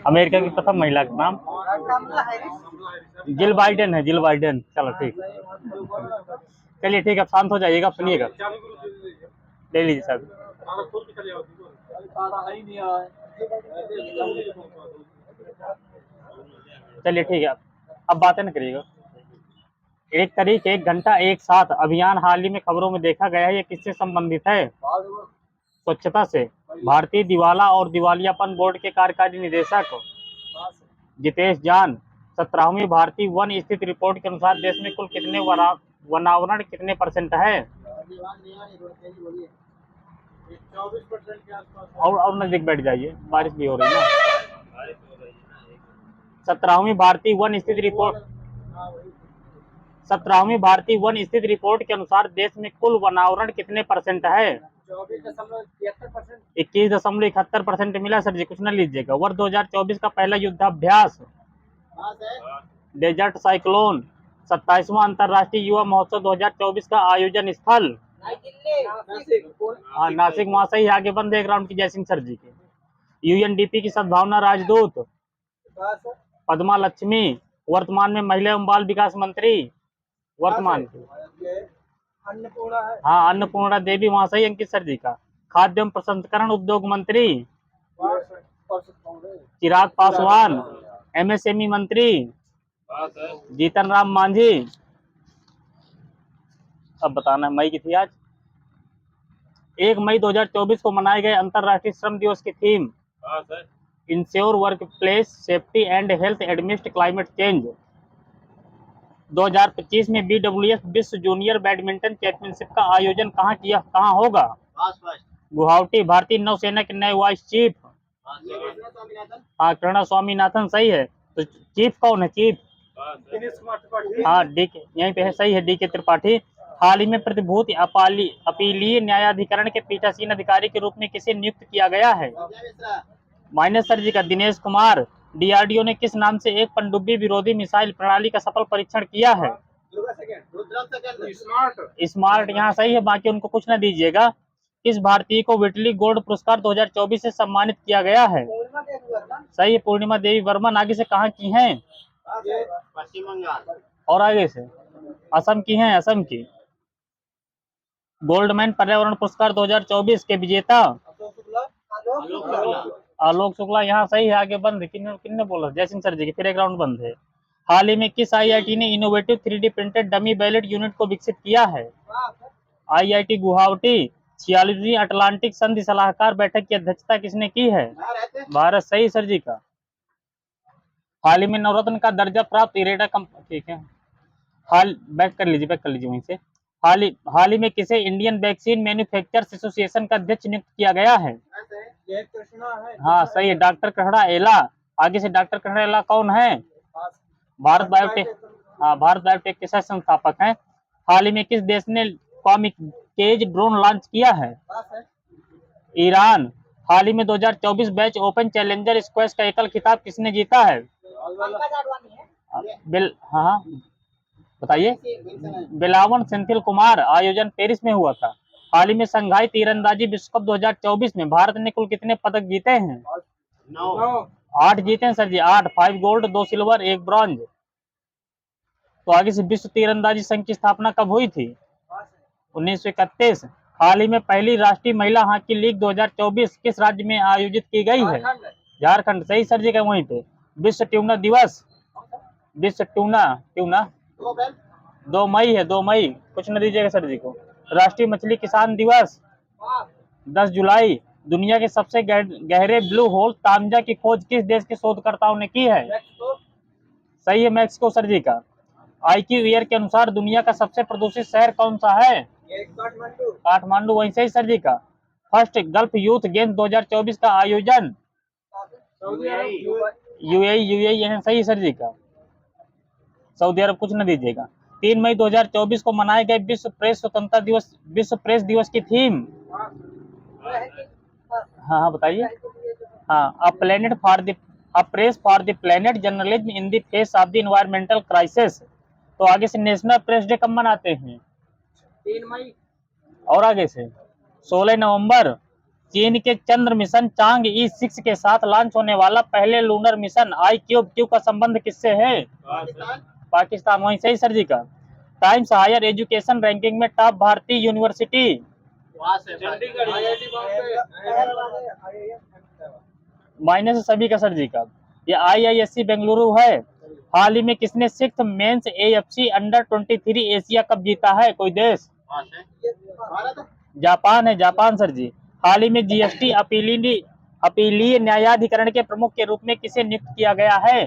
America की प्रथम महिला का नाम जिल बाइडेन है, जिल बाइडेन। चलो ठीक, चलिए ठीक है, शांत हो जाइएगा, सुनिएगा, ले लीजिए सर। चलिए ठीक है, अब बातें न करिएगा। एक तारीख, एक घंटा, एक साथ अभियान हाल ही में खबरों में देखा गया है, ये किससे संबंधित है? स्वच्छता से। भारतीय दिवाला और दिवालियापन बोर्ड के कार्यकारी निदेशक जितेश जान। 17वीं भारतीय वन स्थिति रिपोर्ट के अनुसार देश में कुल कितने वनावरण कितने % है? 24% के आसपास। और नजदीक बैठ जाइए, बारिश भी हो रही है ना। 17वीं भारतीय वन स्थिति रिपोर्ट 17वीं भारतीय वन स्थिति रिपोर्ट के अनुसार देश में कुल वनावरण कितने % है? 21.71% मिला सर जी, कुछ न लीजिएगा। वर्ष 2024 का पहला युद्धाभ्यास डेजर्ट साइक्लोन। 27वां अंतर्राष्ट्रीय युवा महोत्सव 2024 का आयोजन स्थल नासिक। वहां से ही आगे बंद एक राउंड की जयसिंह सर जी के। यूएनडीपी की सद्भावना राजदूत पद्मा लक्ष्मी। वर्तमान में महिला एवं बाल विकास मंत्री वर्तमान की हाँ अन्नपूर्णा देवी, वहां से ही अंकित सर जी का। खाद्य एवं प्रसंस्करण उद्योग मंत्री चिराग पासवान। एमएसएमई मंत्री जीतन राम मांझी। अब बताना, मई की थी आज। 1 मई 2024 को मनाए गए अंतर्राष्ट्रीय श्रम दिवस की theme ensure work place safety and health amidst climate change. 2025 में BWF विश्व जूनियर बैडमिंटन चैंपियनशिप का आयोजन कहाँ होगा? गुवाहाटी। भारतीय नौसेना के नए वाइस चीफ कृष्णा स्वामीनाथन। सही है, तो चीफ कौन है? चीफ हाँ DK, यहीं पे है, सही है, DK त्रिपाठी। हाल ही में प्रतिभूति अपीलीय न्यायाधिकरण के पीठासीन अधिकारी के रूप में किसे नियुक्त किया गया है? माइनस सर जी का दिनेश कुमार। DRDO ने किस नाम से एक पनडुब्बी विरोधी मिसाइल प्रणाली का सफल परीक्षण किया है? स्मार्ट। यहाँ सही है, बाकी उनको कुछ न दीजिएगा। किस भारतीय को विटली गोल्ड पुरस्कार 2024 से सम्मानित किया गया है? सही है, पूर्णिमा देवी वर्मन। आगे से कहाँ की हैं? पश्चिम बंगाल। और आगे से असम की हैं, असम की। गोल्डमैन पर्यावरण पुरस्कार 2024 के विजेता आलोक शुक्ला। यहाँ सही है, आगे बंद। किन्ने बोला? जयसिंह सर जी की। फिर एक राउंड बंद है। हाल ही में किस IIT ने innovative 3D printed dummy ballot unit को विकसित किया है? IIT गुवाहाटी। 46वीं अटलांटिक संधि सलाहकार बैठक की अध्यक्षता किसने की है? भारत। सही सर जी का। हाल ही में नवरत्न का दर्जा प्राप्त इरेडा ठीक है, बैक कर लीजिए वहीं से। हाल ही में किसे इंडियन वैक्सीन मैन्युफैक्चरर्स एसोसिएशन का अध्यक्ष नियुक्त किया गया है? हाँ सही है, डॉक्टर कृष्णा एला। आगे से डॉक्टर कृष्णा एला कौन है? भारत बायोटेक। हाँ, भारत बायोटेक के सह संस्थापक हैं। हाल ही में किस देश ने कामिकेज ड्रोन लॉन्च किया है? ईरान। हाल ही में 2024 बैच ओपन चैलेंजर स्क्वैश का एकल खिताब किसने जीता है? हाँ बताइए। बिलावन सेंथिल कुमार। आयोजन पेरिस में हुआ था। हाल ही में संघाई तीरंदाजी विश्व कप 2024 में भारत ने कुल कितने पदक जीते हैं? 8 जीते हैं सर जी, 8। 5 गोल्ड, 2 सिल्वर, 1 ब्रॉन्ज। तो आगे से विश्व तीरंदाजी संघ की स्थापना कब हुई थी? 1931। हाल ही में पहली राष्ट्रीय महिला हॉकी लीग 2024 किस राज्य में आयोजित की गई है? झारखंड। सही सर जी का। वहीं पे विश्व ट्यूना दिवस। विश्व ट्यूना 2 मई है, 2 मई। कुछ न दीजिएगा सर जी को। राष्ट्रीय मछली किसान दिवस 10 जुलाई। दुनिया के सबसे गहरे ब्लू होल तांजा की खोज किस देश के शोधकर्ताओं ने की है? सही है, मैक्सिको सर जी का। IQ ईयर के अनुसार दुनिया का सबसे प्रदूषित शहर कौन सा है? काठमांडू। वहीं से ही सर जी का। फर्स्ट गल्फ यूथ गेम्स 2024 का आयोजन UAE है, सही सर जी का। सऊदी अरब। कुछ न दीजिएगा। 3 मई 2024 को मनाए गए विश्व प्रेस दिवस की थीम। हाँ बताइए। हाँ, a press for the planet journalism in the face of the environmental crisis. तो आगे से नेशनल प्रेस डे कब मनाते हैं? 3 मई। और आगे से 16 नवंबर। चीन के चंद्र मिशन चांग E6 के साथ लॉन्च होने वाला पहले लूनर मिशन IQ का संबंध किससे है? पाकिस्तान। वहीं सही सर जी का। टाइम्स हायर एजुकेशन रैंकिंग में टॉप भारतीय यूनिवर्सिटी माइनस सभी का सर जी का। ये IISc बेंगलुरु है। हाल ही में किसने 6th men's AFC under Asia cup जीता है? कोई देश? जापान है, जापान सर जी। हाल ही में GST अपीलीय न्यायाधिकरण के प्रमुख के रूप में किसे नियुक्त किया गया है?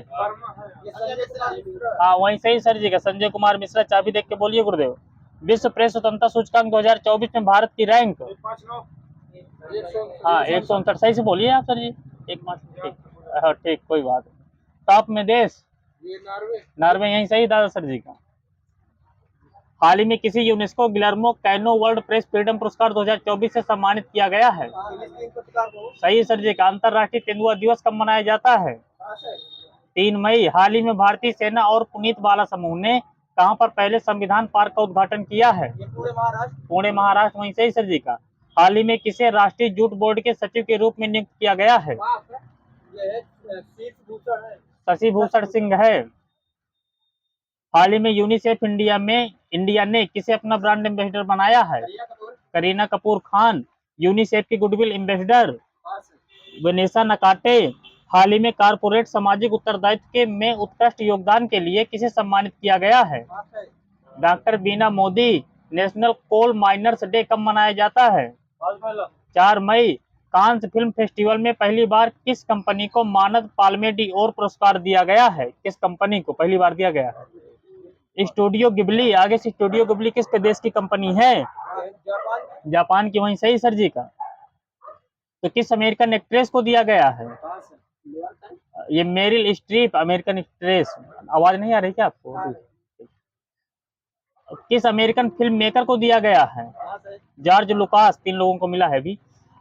हाँ वहीं सही सर जी का, संजय कुमार मिश्रा। चाबी देख के बोलिए गुरुदेव। विश्व प्रेस स्वतंत्रता सूचकांक 2024 में भारत की रैंक? हाँ 159। सही से बोलिए आप सर जी। एक मार्च ठीक। हाँ ठीक, कोई बात नहीं। टॉप में देश? नॉर्वे। यहीं सही दादा सर जी का। हाल ही में किसी UNESCO Guillermo canoe world press freedom पुरस्कार 2024 से सम्मानित किया गया है? सही सर जी का। अंतरराष्ट्रीय तेंदुआ दिवस कब मनाया जाता है? 3 मई। हाल ही में भारतीय सेना और पुनीत बाला समूह ने कहां पर पहले संविधान पार्क का उद्घाटन किया है? पुणे महाराष्ट्र। वहीं सही सर जी का। हाल ही में किसे राष्ट्रीय जूट बोर्ड के सचिव के रूप में नियुक्त किया गया है? शशि भूषण सिंह है। हाल ही में यूनिसेफ इंडिया ने किसे अपना ब्रांड एम्बेसडर बनाया है? करीना कपूर खान। यूनिसेफ की गुडविल एम्बेसडर वनेसा नकाटे। हाल ही में कारपोरेट सामाजिक उत्तरदायित्व में उत्कृष्ट योगदान के लिए किसे सम्मानित किया गया है? Doctor Bina Modi. National coal miners day कब मनाया जाता है? 4 मई। कांस फिल्म फेस्टिवल में पहली बार किस कंपनी को मानद पाल्मे डी ओर पुरस्कार दिया गया है? किस कंपनी को पहली बार दिया गया है? Studio Ghibli. आगे से स्टूडियो गिबली किस देश की कंपनी है? जापान की। वहीं सही सर जी का। तो किस अमेरिकन एक्ट्रेस को दिया गया है? ये मेरिल स्ट्रीप, अमेरिकन एक्ट्रेस। आवाज नहीं आ रही क्या आपको? किस अमेरिकन फिल्म मेकर को दिया गया है? George Lucas. 3 लोगों को मिला है अभी।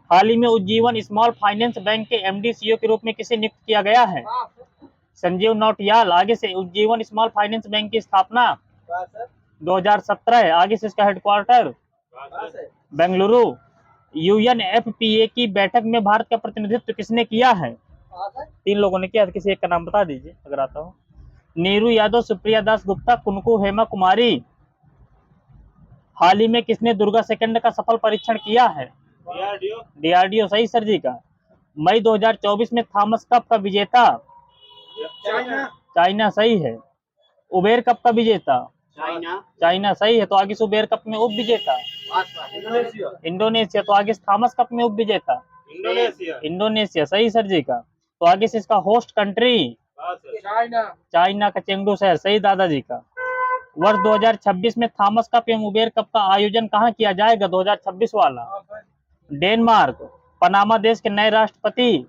हाल ही में उज्जीवन स्मॉल फाइनेंस बैंक के MD CEO के रूप में किसे नियुक्त किया गया है? संजीव नौटियाल। आगे से उज्जीवन स्मॉल फाइनेंस बैंक की स्थापना 2017। आगे से इसका हेडक्वार्टर बेंगलुरु। UNFPA की बैठक में भारत का प्रतिनिधित्व किसने किया है? 3 लोगों ने किया। किसी एक का नाम बता दीजिए अगर आता हो। नीरू यादव, सुप्रिया दास गुप्ता, कुनकू हेमा कुमारी। हाल ही में किसने दुर्गा सेकंड का सफल परीक्षण किया है? DRDO। सही सर जी का। मई 2024 में थॉमस कप का विजेता? चाइना। सही है। उबेर कप का विजेता? चाइना। सही है। तो आगे से उबेर कप में उप विजेता? इंडोनेशिया। तो आगे से थॉमस कप में उप विजेता? इंडोनेशिया। सही सर जी का। तो आगे से इसका होस्ट कंट्री? चाइना का चेंगडू शहर। सही दादाजी का। वर्ष 2026 में थॉमस कप एवं उबेर कप का आयोजन कहाँ किया जाएगा? 2026 वाला? डेनमार्क। पनामा देश के नए राष्ट्रपति?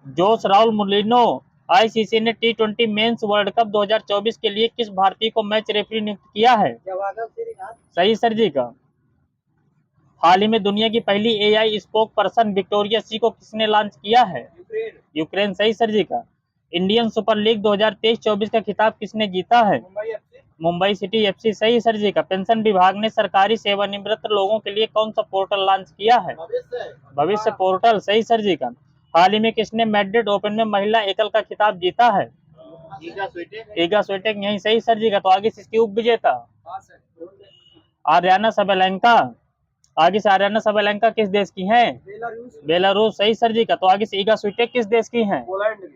जोस राउल मुलिनो। ICC ने T20 मेंस वर्ल्ड कप 2024 के लिए किस भारतीय को मैच रेफरी नियुक्त किया है? सही सर जी का। हाल ही में दुनिया की पहली AI स्पोक पर्सन विक्टोरिया सी को किसने लॉन्च किया है? यूक्रेन। सही सर जी का। इंडियन सुपर लीग 2023-24 का खिताब किसने जीता है? Mumbai city FC। सही सर जी का। पेंशन विभाग ने सरकारी सेवानिवृत्त लोगों के लिए कौन सा पोर्टल लॉन्च किया है? भविष्य पोर्टल। सही सर जी का। हाल ही में किसने मैड्रिड ओपन में महिला एकल का खिताब जीता है? ईगा स्विटेक। यही सही सर जी का। तो आगे से इसकी उप विजेता? आर्याना सबैलेंका। आगे से आर्याना सबैलेंका किस देश की हैं? बेलारूस। सही सर जी का। तो आगे से ईगा स्विटेक किस देश की हैं?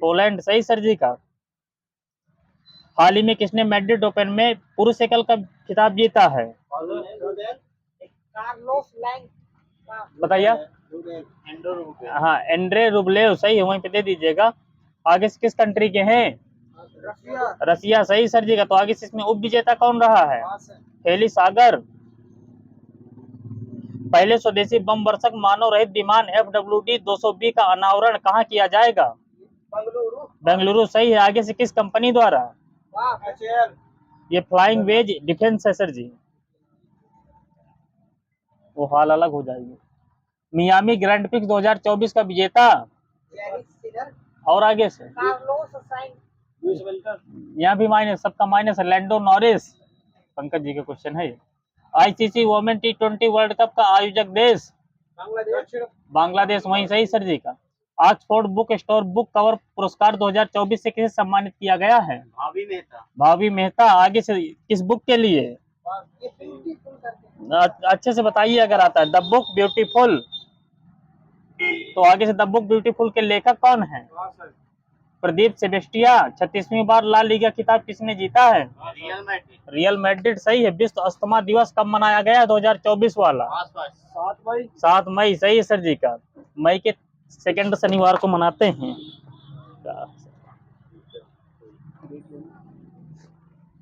पोलैंड। सही सर जी का। हाल ही में किसने मैड्रिड ओपन में पुरुष एकल का खिताब जीता है? बताइए। हाँ एंड्रे रुबलेव। सही है। वहीं पे दे दीजिएगा। आगे से किस कंट्री के हैं? रसिया। सही सर जी का। तो आगे से इसमें उप विजेता कौन रहा है? हेली सागर। पहले स्वदेशी बम वर्षक मानव रहित विमान FWD 200B का अनावरण कहाँ किया जाएगा? बेंगलुरु। सही है। आगे से किस कंपनी द्वारा? ये फ्लाइंग वेज डिफेंस है सर जी। वो हाल अलग हो जाएगी। मियामी ग्रैंड प्रिक्स 2024 का विजेता? और आगे से यहाँ भी माइनस, सबका माइनस है। Lando Norris. पंकज जी का क्वेश्चन है। ICC women T20 world cup का आयोजक देश? बांग्लादेश वहीं सही सर जी का। Oxford book store book cover पुरस्कार 2024 से किसे सम्मानित किया गया है? भावी मेहता। भावी मेहता। आगे से किस बुक के लिए? अच्छे से बताइए अगर आता है। The book beautiful. तो आगे से द बुक ब्यूटीफुल के लेखक कौन है? प्रदीप सेबेस्टिया। 36वीं बार ला लीगा खिताब किसने जीता है? Real Madrid. रियल मैड्रिड सही है। विश्व अस्थमा दिवस कब मनाया गया 2024 वाला? 7 मई सही है सर जी का। मई के सेकंड शनिवार को मनाते हैं।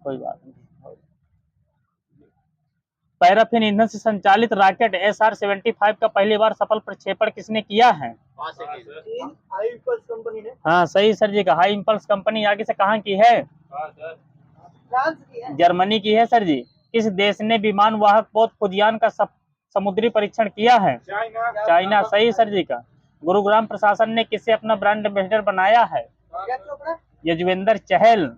कोई बात नहीं। पैराफिन ईंधन से संचालित रॉकेट SR-75 का पहली बार सफल प्रक्षेपण किसने किया है? हाँ सही सर जी का। हाई इम्पल्स कंपनी आगे से कहाँ की है? जर्मनी की है सर जी। किस देश ने विमान वाहक पोत फुजियान का समुद्री परीक्षण किया है? चाइना सही सर जी का। गुरुग्राम प्रशासन ने किसे अपना ब्रांड एम्बेसडर बनाया है? यजुवेंद्र चहल।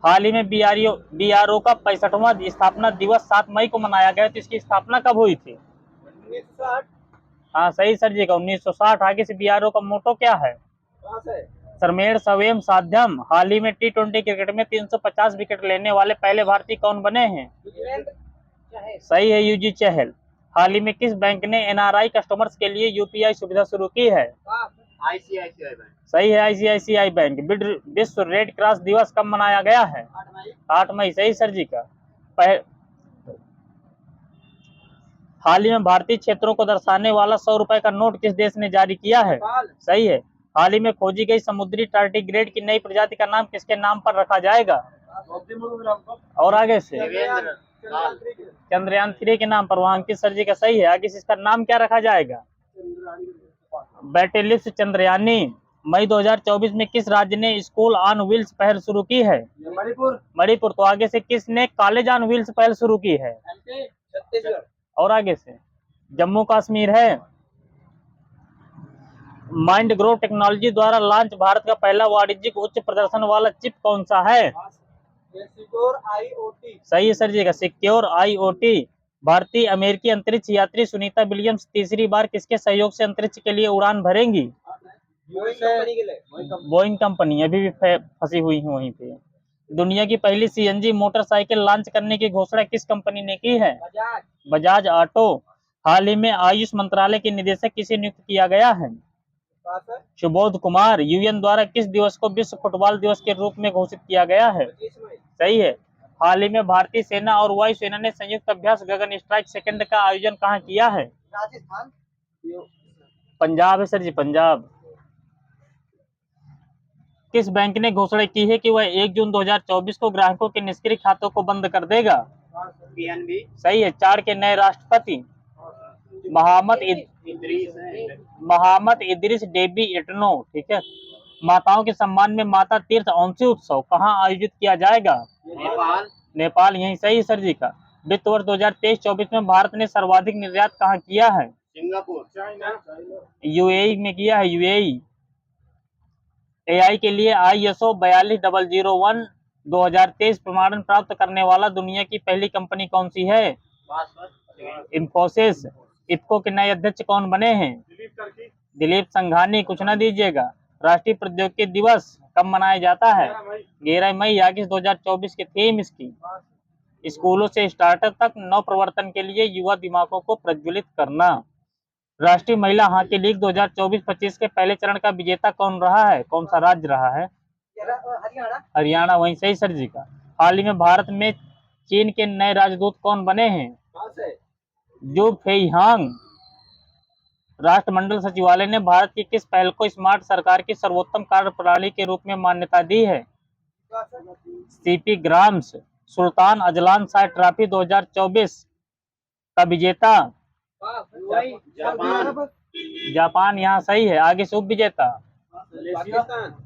हाल ही में BRO का 65वां स्थापना दिवस 7 मई को मनाया गया। तो इसकी स्थापना कब हुई थी? 1960। हाँ सही सर जी का 1960। आगे से BRO का मोटो क्या है? सर्वमेव स्वयं साध्यम। हाल ही में T20 क्रिकेट में 350 विकेट लेने वाले पहले भारतीय कौन बने हैं? सही है युजी चहल। हाल ही में किस बैंक ने NRI कस्टमर्स के लिए UPI सुविधा शुरू की है? ICICI bank. सही है ICICI बैंक। विश्व रेड क्रॉस दिवस कब मनाया गया है? 8 मई सही सर जी का। हाल ही में भारतीय क्षेत्रों को दर्शाने वाला 100 रुपए का नोट किस देश ने जारी किया है? सही है। हाल ही में खोजी गई समुद्री टार्डिग्रेड की नई प्रजाति का नाम किसके नाम पर रखा जाएगा? और आगे से चंद्रयान 3 के नाम पर। वहां अंकित सर जी का सही है। आगे से इसका नाम क्या रखा जाएगा? बैटेलिप्स चंद्रयानी। मई 2024 में किस राज्य ने स्कूल ऑन व्हील्स पहल शुरू की है? मणिपुर। तो आगे से किसने कॉलेज ऑन व्हील्स पहल शुरू की है? छत्तीसगढ़। और आगे से जम्मू कश्मीर है। माइंड ग्रो टेक्नोलॉजी द्वारा लॉन्च भारत का पहला वाणिज्यिक उच्च प्रदर्शन वाला चिप कौन सा है? Secure IoT। सही है सर जी का। Secure IoT। भारतीय अमेरिकी अंतरिक्ष यात्री सुनीता विलियम्स तीसरी बार किसके सहयोग से अंतरिक्ष के लिए उड़ान भरेंगी? Boeing company. अभी भी फंसी हुई है वहीं पे। दुनिया की पहली CNG मोटरसाइकिल लॉन्च करने की घोषणा किस कंपनी ने की है? बजाज ऑटो। हाल ही में आयुष मंत्रालय के निदेशक किसे नियुक्त किया गया है? सुबोध कुमार। UN द्वारा किस दिवस को विश्व फुटबॉल दिवस के रूप में घोषित किया गया है? सही है। हाल ही में भारतीय सेना और वायुसेना ने संयुक्त अभ्यास गगन स्ट्राइक सेकंड का आयोजन कहाँ किया है? राजस्थान। पंजाब है सर जी, पंजाब। किस बैंक ने घोषणा की है कि वह 1 जून 2024 को ग्राहकों के निष्क्रिय खातों को बंद कर देगा? PNB। सही है। चार के नए राष्ट्रपति मोहम्मद इदरिस डेबी इटनो। ठीक है। माताओं के सम्मान में माता तीर्थ औंसी उत्सव कहाँ आयोजित किया जाएगा? नेपाल। नेपाल। यही सही सर जी का। वित्त वर्ष 2023-24 में भारत ने सर्वाधिक निर्यात कहाँ किया है? सिंगापुर। UAE में किया है। UAE। AI के लिए ISO 42001 2023 प्रमाणन प्राप्त करने वाला दुनिया की पहली कंपनी कौन सी है? इन्फोसिस। इफ्को के नए अध्यक्ष कौन बने हैं? दिलीप संघानी। कुछ ना दीजिएगा। राष्ट्रीय प्रौद्योगिकी दिवस कब मनाया जाता है? 11 मई। आगे 2024 की थीम इसकी स्कूलों से स्टार्टअप तक नव प्रवर्तन के लिए युवा दिमागों को प्रज्वलित करना। राष्ट्रीय महिला हॉकी लीग 2024-25 के पहले चरण का विजेता कौन रहा है? कौन सा राज्य रहा है? हरियाणा। वहीं सही सर जी का। हाल ही में भारत में चीन के नए राजदूत कौन बने हैं? जू फेईहांग। राष्ट्रमंडल सचिवालय ने भारत की किस पहल को स्मार्ट सरकार की सर्वोत्तम कार्य प्रणाली के रूप में मान्यता दी है? CP grams. Sultan Azlan Shah trophy 2024 का विजेता? जापान। यहाँ सही है। आगे से उप विजेता?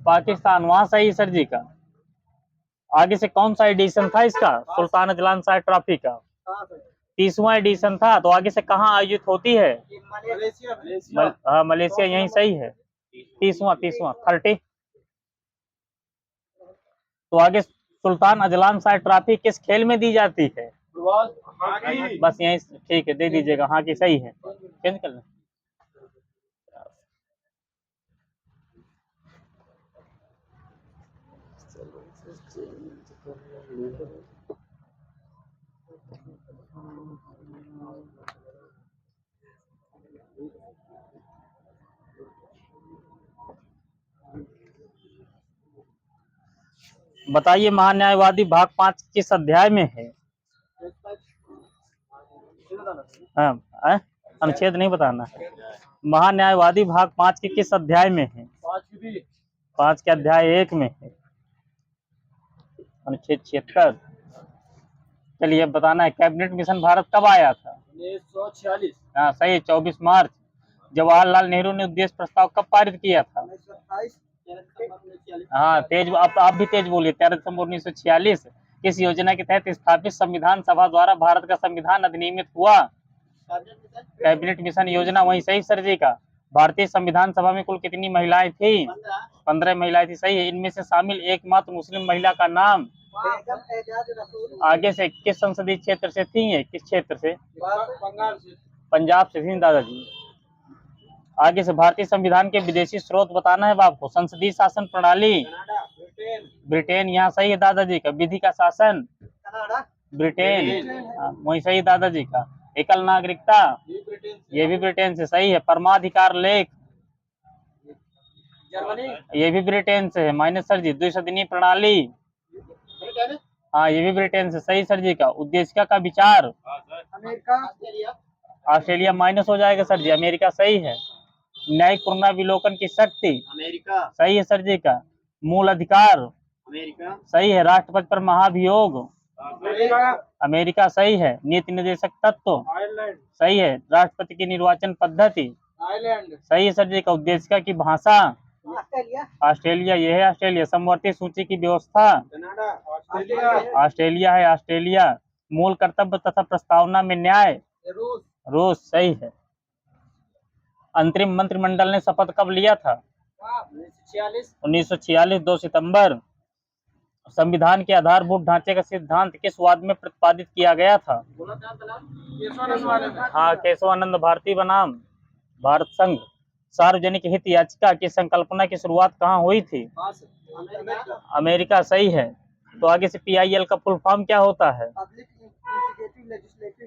पाकिस्तान। वहाँ सही सर जी का। आगे से कौन सा एडिशन था इसका सुल्तान अजलान शाह ट्रॉफी का? 30वां एडिशन था। तो आगे से कहाँ आयोजित होती है? हाँ मलेशिया। यही सही है। 30वां 30। तो आगे सुल्तान अजलान शाह ट्रॉफी किस खेल में दी जाती है? बस यही ठीक है, दे दीजिएगा। हाँ की सही है, चेंज कर लें। बताइए महान्यायवादी भाग 5 किस अध्याय में है? हाँ, अनुच्छेद नहीं बताना। महान्यायवादी भाग 5 के किस अध्याय में है? 5 के अध्याय 1 में है, अनुच्छेद 76। चलिए अब बताना है, कैबिनेट मिशन भारत कब आया था? 1946। हाँ सही है, 24 मार्च। जवाहरलाल नेहरू ने उद्देश्य प्रस्ताव कब पारित किया था? 1927। हाँ तेज, आप भी तेज बोलिए। 13 दिसंबर 1946। किस योजना के तहत स्थापित संविधान सभा द्वारा भारत का संविधान अधिनियमित हुआ? कैबिनेट मिशन योजना, वही सही सर जी का। भारतीय संविधान सभा में कुल कितनी महिलाएं थी? 15 महिलाएं थी, सही है। इनमें से शामिल एकमात्र मुस्लिम महिला का नाम? आगे से किस संसदीय क्षेत्र से थी ये? किस क्षेत्र से? पंजाब से थी दादाजी। आगे से भारतीय संविधान के विदेशी स्रोत बताना है आपको। संसदीय शासन प्रणाली? ब्रिटेन, यहाँ सही है दादाजी का। विधि का शासन? ब्रिटेन, वही सही दादाजी का। एकल नागरिकता? ये भी ब्रिटेन से, सही है। परमाधिकार लेख? ये भी ब्रिटेन से है, माइनस सर जी। द्विसदनीय प्रणाली? हाँ ये भी ब्रिटेन से, सही सर जी का। उद्देशिका का विचार? ऑस्ट्रेलिया, माइनस हो जाएगा सर जी। अमेरिका सही है। न्यायिक पुनराविलोकन की शक्ति? अमेरिका, सही है सर जी का। मूल अधिकार? अमेरिका, सही है। राष्ट्रपति पर महाभियोग? अमेरिका सही है। नीति निर्देशक तत्व? सही है। राष्ट्रपति की निर्वाचन पद्धति? सही है सर जी का। उद्देशिका की भाषा? ऑस्ट्रेलिया, ये है ऑस्ट्रेलिया। समवर्ती सूची की व्यवस्था? ऑस्ट्रेलिया है, ऑस्ट्रेलिया। मूल कर्तव्य तथा प्रस्तावना में न्याय? रूस, सही है। अंतरिम मंत्रिमंडल ने शपथ कब लिया था? 1946, 2 सितंबर। संविधान के आधारभूत ढांचे का सिद्धांत किस वाद में प्रतिपादित किया गया था? हाँ, केशवानंद भारती बनाम भारत संघ। सार्वजनिक हित याचिका की संकल्पना की शुरुआत कहाँ हुई थी? अमेरिका, सही है। तो आगे से PIL का फुल फॉर्म क्या होता है?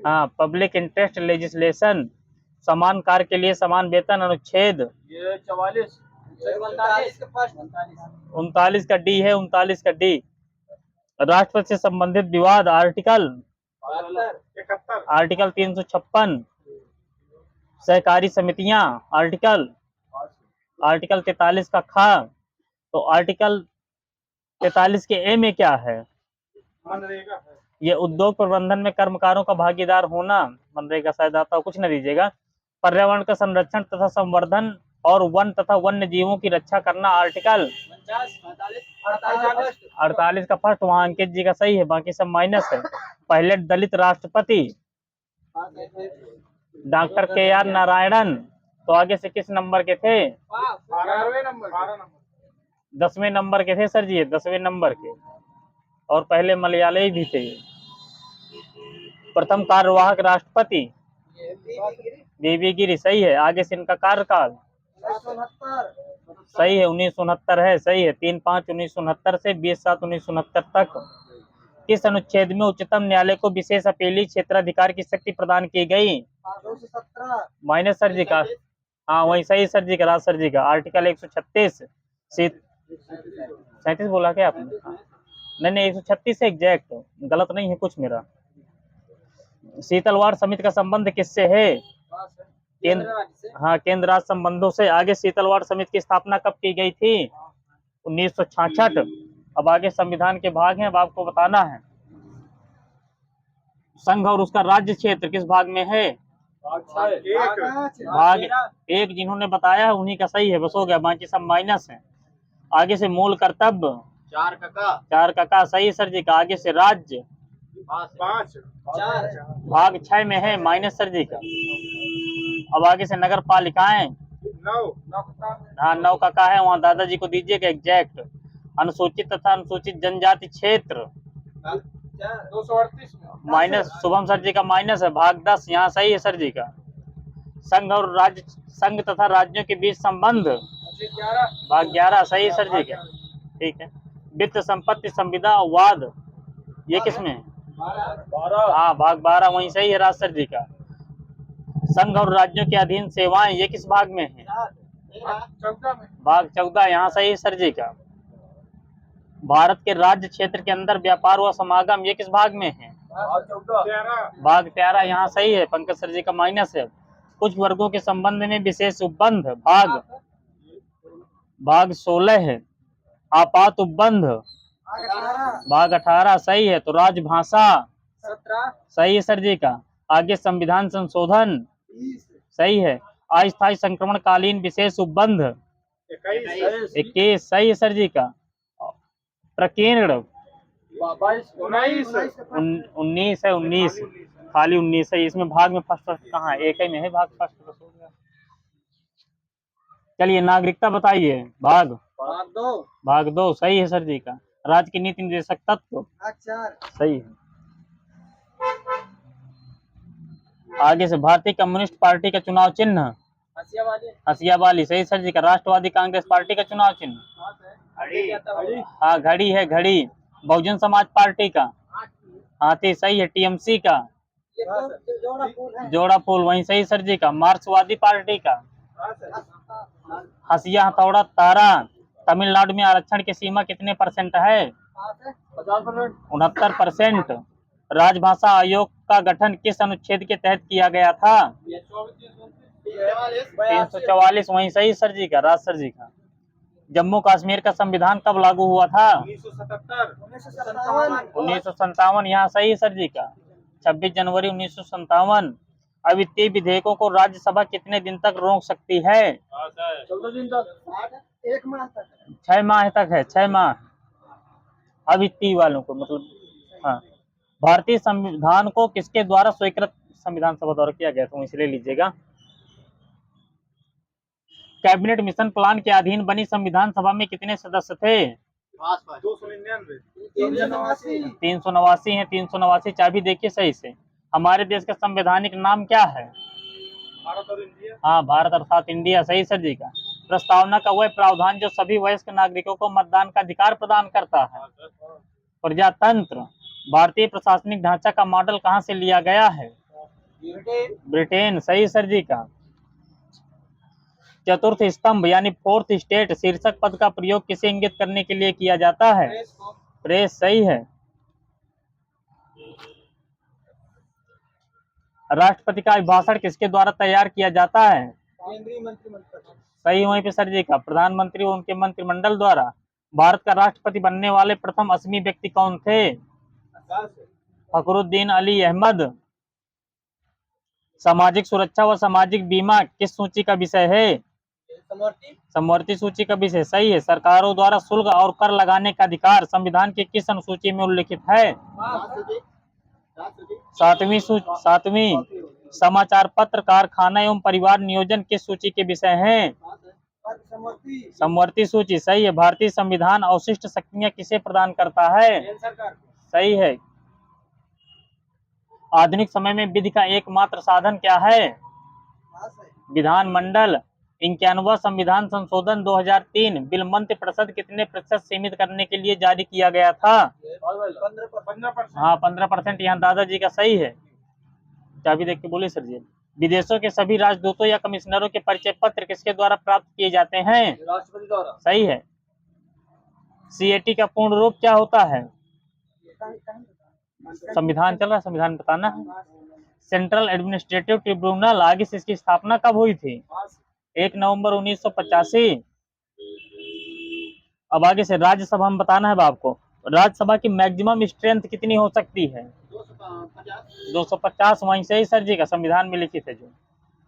हाँ, पब्लिक इंटरेस्ट लेजिस्लेशन। समान कार्य के लिए समान वेतन, अनुच्छेद 39 का डी है, 39 का डी। राष्ट्रपति से संबंधित विवाद, आर्टिकल 356। सहकारी समितियां, आर्टिकल 43 का खा। तो आर्टिकल 43 के ए में क्या है? ये उद्योग प्रबंधन में कर्मकारों का भागीदार होना। मनरेगा शायद आता हो, कुछ न दीजिएगा। पर्यावरण का संरक्षण तथा संवर्धन और वन तथा वन्य जीवों की रक्षा करना, आर्टिकल 48 का फर्स्ट। वहां अंकित जी का सही है, बाकी सब माइनस है। पहले दलित राष्ट्रपति? Doctor KR Narayanan. तो आगे से किस नंबर के थे? 10वें नंबर के थे सर जी, 10वें नंबर के। और पहले मलयाली भी थे। प्रथम कार्यवाहक राष्ट्रपति? BB गिरी, सही है। आगे से इनका कार्यकाल? सही है, 1969 है, सही है। 3/5/1969 से 20/7/1969 तक। किस अनुच्छेद में उच्चतम न्यायालय को विशेष अपीली क्षेत्राधिकार की शक्ति प्रदान की गई? माइनस सर जी का। हाँ वही सही सर जी का, राज सर जी का। आर्टिकल 136। 37 बोला क्या आपने? नहीं, 136 से एग्जैक्ट, गलत नहीं है कुछ मेरा। शीतलवाड़ समिति का संबंध किससे है? केंद्र राज्य संबंधों से। आगे शीतलवाड़ समिति की स्थापना कब की गई थी? 1966। अब आगे संविधान के भाग हैं, अब आपको बताना है। संघ और उसका राज्य क्षेत्र किस भाग में है? भाग 1 जिन्होंने बताया है उन्हीं का सही है, बस हो गया, बाकी सब माइनस है। आगे से मूल कर्तव्य? 4 का सही है सर जी का। आगे से राज्य? 5। भाग 6 में है, माइनस सर जी का। अब आगे से नगर पालिकाएं? 9। हाँ 9 का है, वहाँ दादाजी को दीजिएगा एग्जैक्ट। अनुसूचित तथा अनुसूचित जनजाति क्षेत्र? 238 में माइनस, शुभम सर जी का माइनस है। भाग 10 यहाँ सही है सर जी का। संघ और राज्य, संघ तथा राज्यों के बीच संबंध, 11 भाग 11 सही है सर जी का। ठीक है। वित्त संपत्ति संविदा वाद, ये किसमें है? 12 हाँ भाग 12 वहीं सही है राज सर जी का। संघ और राज्यों के अधीन सेवाएं, ये किस भाग में है? 14 में भाग 14 यहाँ सही है सर जी का। भारत के राज्य क्षेत्र के अंदर व्यापार व समागम, ये किस भाग में है? 13 भाग 13 यहाँ सही है। पंकज सर जी का माइनस है। कुछ वर्गों के संबंध में विशेष उपबंध, भाग 16 है। आपात उपबंध, 18 भाग 18 सही है। तो राजभाषा 17 सही है सर जी का। आगे संविधान संशोधन 20 सही है। अस्थायी संक्रमणकालीन विशेष उपबंध 21 21 सही है सर जी का। प्रकीर्ण 22 19 है। 19 खाली 19 है। इसमें भाग में फर्स्ट कहाँ है? एक ही में है भाग फर्स्ट। चलिए नागरिकता बताइए। भाग भाग 2 सही है सर जी का। राज्य की नीति निर्देशक तत्व भाग 4 सही है। आगे से भारतीय कम्युनिस्ट पार्टी का चुनाव चिन्ह हसिया वाली सही सर जी का। राष्ट्रवादी कांग्रेस पार्टी का चुनाव चिन्ह हाँ घड़ी है, घड़ी। बहुजन समाज पार्टी का हाथी सही है। टीएमसी का जोड़ा फूल वहीं सही सर जी का। मार्क्सवादी पार्टी का हसिया हथौड़ा तारा। तमिलनाडु में आरक्षण की सीमा कितने % है? 69%। राजभाषा आयोग का गठन किस अनुच्छेद के तहत किया गया था? 344 वहीं सही सर जी का, राज सर जी का। जम्मू कश्मीर का संविधान कब लागू हुआ था? 1957 यहाँ सही सर जी का। 26 जनवरी 1957। अवित्तीय विधेयकों को राज्यसभा कितने दिन तक रोक सकती है? 14 दिन तक 1 माह तक 6 माह तक है। 6 माह अवित्तीय वालों को, मतलब हाँ। भारतीय संविधान को किसके द्वारा स्वीकृत संविधान सभा द्वारा किया गया था? इसलिए लीजिएगा। कैबिनेट मिशन प्लान के अधीन बनी संविधान सभा में कितने सदस्य थे? 299 389 है। 389 चाबी देखिए सही से। हमारे देश का संवैधानिक नाम क्या है? भारत और इंडिया हाँ भारत अर्थात इंडिया सही सर जी का। प्रस्तावना का वह प्रावधान जो सभी वयस्क नागरिकों को मतदान का अधिकार प्रदान करता है। प्रजातंत्र। भारतीय प्रशासनिक ढांचा का मॉडल कहाँ से लिया गया है? ब्रिटेन सही सर जी का। चतुर्थ स्तंभ यानी फोर्थ स्टेट शीर्षक पद का प्रयोग किसे इंगित करने के लिए किया जाता है? प्रेस सही है। राष्ट्रपति का अभिभाषण किसके द्वारा तैयार किया जाता है? केंद्रीय मंत्रिमंडल सही वहीं पे सर जी का, प्रधानमंत्री और उनके मंत्रिमंडल द्वारा। भारत का राष्ट्रपति बनने वाले प्रथम असमी व्यक्ति कौन थे? फखरुद्दीन अली अहमद। सामाजिक सुरक्षा व सामाजिक बीमा किस सूची का विषय है? समवर्ती सूची का विषय सही है। सरकारों द्वारा शुल्क और कर लगाने का अधिकार संविधान की किस अनुसूची में उल्लिखित है? 7वीं। समाचार पत्र कारखाना एवं परिवार नियोजन किस सूची के विषय हैं? समवर्ती सूची सही है। भारतीय संविधान अवशिष्ट शक्तियां किसे प्रदान करता है? सही है। आधुनिक समय में विधि का एकमात्र साधन क्या है? विधानमंडल। 51वां संविधान संशोधन 2003 बिल मंत्रि परिषद कितने प्रतिशत सीमित करने के लिए जारी किया गया था? 15%। हाँ 15%। यहाँ दादाजी का सही है। चाबी देख के बोले सर जी। विदेशों के सभी राजदूतों या कमिश्नरों के परिचय पत्र किसके द्वारा प्राप्त किए जाते हैं? राष्ट्रपति द्वारा सही है। CAT का पूर्ण रूप क्या होता है? संविधान चल रहा है, संविधान बताना है। सेंट्रल एडमिनिस्ट्रेटिव ट्रिब्यूनल आगे से इसकी स्थापना कब हुई थी? 1 नवंबर 1985। अब आगे से राज्यसभा में बताना है आपको। राज्यसभा की मैक्सिमम स्ट्रेंथ कितनी हो सकती है? 250 वहीं से ही सर जी का संविधान में लिखित है। जो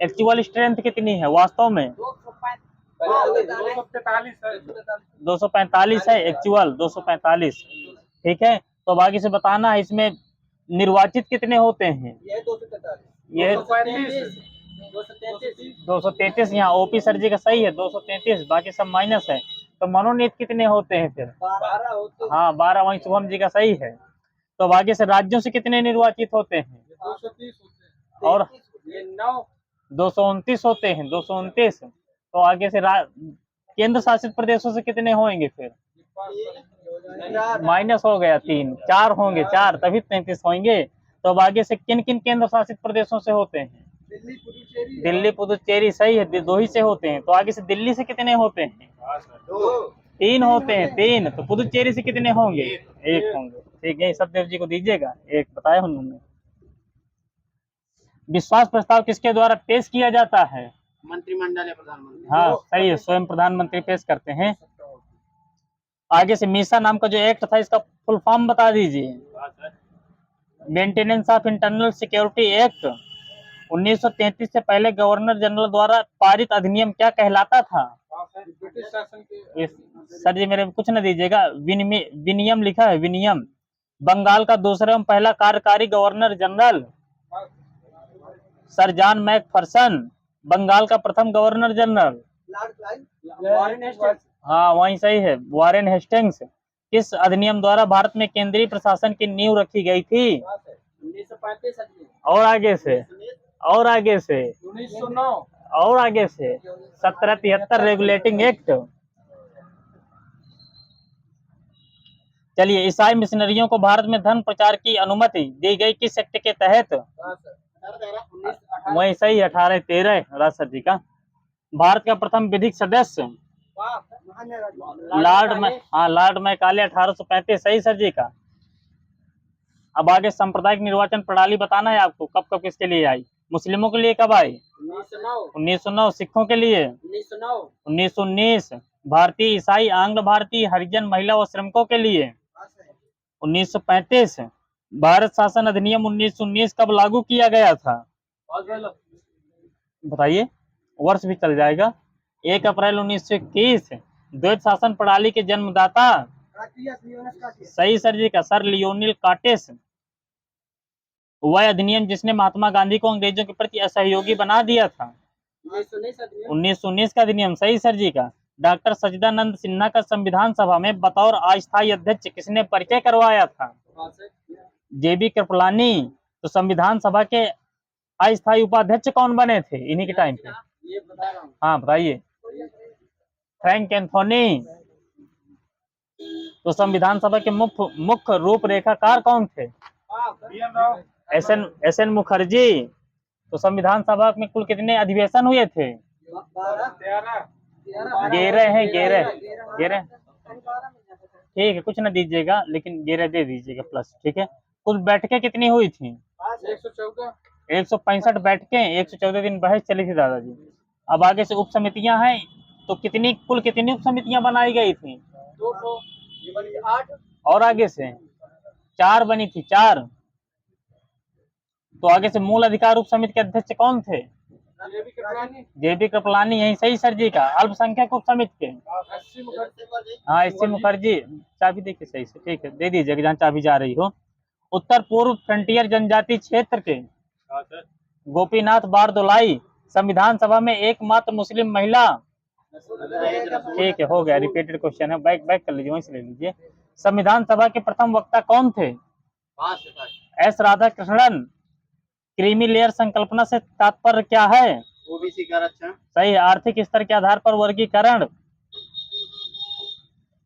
एक्चुअल स्ट्रेंथ कितनी है वास्तव में? 245 है एक्चुअल, 245। ठीक है। तो अब आगे से बताना है इसमें निर्वाचित कितने होते हैं? ये 233। यहाँ ओपी सर जी का सही है 233, बाकी सब माइनस है। तो मनोनीत कितने होते हैं फिर? 12 होते हैं। हाँ 12 वहीं शुभम जी का सही है। तो अब आगे से राज्यों से कितने निर्वाचित होते हैं? 230 होते हैं। और ये 9 229 होते हैं, 229। तो आगे से केंद्र शासित प्रदेशों से कितने होंगे फिर? माइनस हो गया 3, 4 होंगे, 4 तभी 33 होंगे। तो अब आगे से किन किन केंद्र शासित प्रदेशों से होते हैं? दिल्ली पुदुचेरी सही है, 2 ही से होते हैं। तो आगे से दिल्ली से कितने होते हैं? 3 होते हैं, 3। तो पुदुचेरी से कितने होंगे? 1 होंगे। ठीक है, सत्यदेव जी को दीजिएगा, 1 बताया उन्होंने। विश्वास प्रस्ताव किसके द्वारा पेश किया जाता है? मंत्रिमंडल या प्रधानमंत्री। हाँ सही है, स्वयं प्रधानमंत्री पेश करते हैं। आगे से मीसा नाम का जो एक्ट था, इसका फुल फॉर्म बता दीजिए। Maintenance of internal security act 1933 से पहले गवर्नर जनरल द्वारा पारित अधिनियम क्या कहलाता था? ब्रिटिश शासन के। सर जी मेरे कुछ न दीजिएगा, विनियम लिखा है, विनियम। बंगाल का दूसरा एवं पहला कार्यकारी governor general sir John Macpherson. Bengal का प्रथम गवर्नर जनरल, हाँ वही सही है, वारेन हेस्टिंग्स। किस अधिनियम द्वारा भारत में केंद्रीय प्रशासन की नींव रखी गई थी? 1935। और आगे से, और आगे से, 1909। और आगे से 1773 रेगुलेटिंग एक्ट। चलिए, ईसाई मिशनरियों को भारत में धर्म प्रचार की अनुमति दी गई किस एक्ट के तहत? वही सही, 1813 राजसर जी का। भारत का प्रथम विधिक सदस्य लॉर्ड मैकाले 1835 सही सर जी का। अब आगे सांप्रदायिक निर्वाचन प्रणाली बताना है आपको, कब कब किसके लिए आई? मुस्लिमों के लिए कब आई? 1909। सिखों के लिए 1919। भारतीय, ईसाई, आंग्ल भारतीय, हरिजन, महिला व श्रमिकों के लिए 1935। भारत शासन अधिनियम 1919 कब लागू किया गया था? बताइए, वर्ष भी चल जाएगा। 1 अप्रैल 1921। द्वैत शासन प्रणाली के जन्मदाता सही सर जी का, सर लियोनिल काटेस। वह अधिनियम जिसने महात्मा गांधी को अंग्रेजों के प्रति असहयोगी बना दिया था? 1919 का अधिनियम सही सर जी का। डॉक्टर सच्चिदानंद सिन्हा का संविधान सभा में बतौर अस्थायी अध्यक्ष किसने परिचय करवाया था? जेबी कृपलानी। तो संविधान सभा के अस्थायी उपाध्यक्ष कौन बने थे इन्हीं के टाइम पे? हाँ बताइए। फ्रैंक एंथोनी। तो संविधान सभा के मुख्य रूपरेखाकार कौन थे? S N Mukherjee. तो संविधान सभा में कुल कितने अधिवेशन हुए थे? 11 हैं, 11। ठीक है, कुछ ना दीजिएगा, लेकिन 11 दे दीजिएगा प्लस, ठीक है। कुल बैठकें कितनी हुई थी? 165 बैठकें, 114 दिन बहस चली थी दादाजी। अब आगे से उप समितियां हैं, तो कुल कितनी उप समितियां बनाई गई थी? 8। और आगे से 4 बनी थी, 4। तो आगे से मूल अधिकार उप समिति के अध्यक्ष कौन थे? जेबी कृपलानी, यही सही सर जी का। अल्पसंख्यक उप समिति के? हाँ एस सी मुखर्जी। चाबी देखिए सही से, ठीक है, दे दीजिएगा जहाँ चाबी जा रही हो। उत्तर पूर्व फ्रंटियर जनजाति क्षेत्र के गोपीनाथ बारदोलाई संविधान सभा में एकमात्र मुस्लिम महिला। ठीक है, हो गया, रिपीटेड क्वेश्चन है, बैक कर लीजिए, वहीं से ले लीजिए। संविधान सभा के प्रथम वक्ता कौन थे? एस राधाकृष्णन। क्रीमी लेयर संकल्पना से तात्पर्य क्या है? ओबीसी का आरक्षण। सही है, आर्थिक स्तर के आधार पर वर्गीकरण।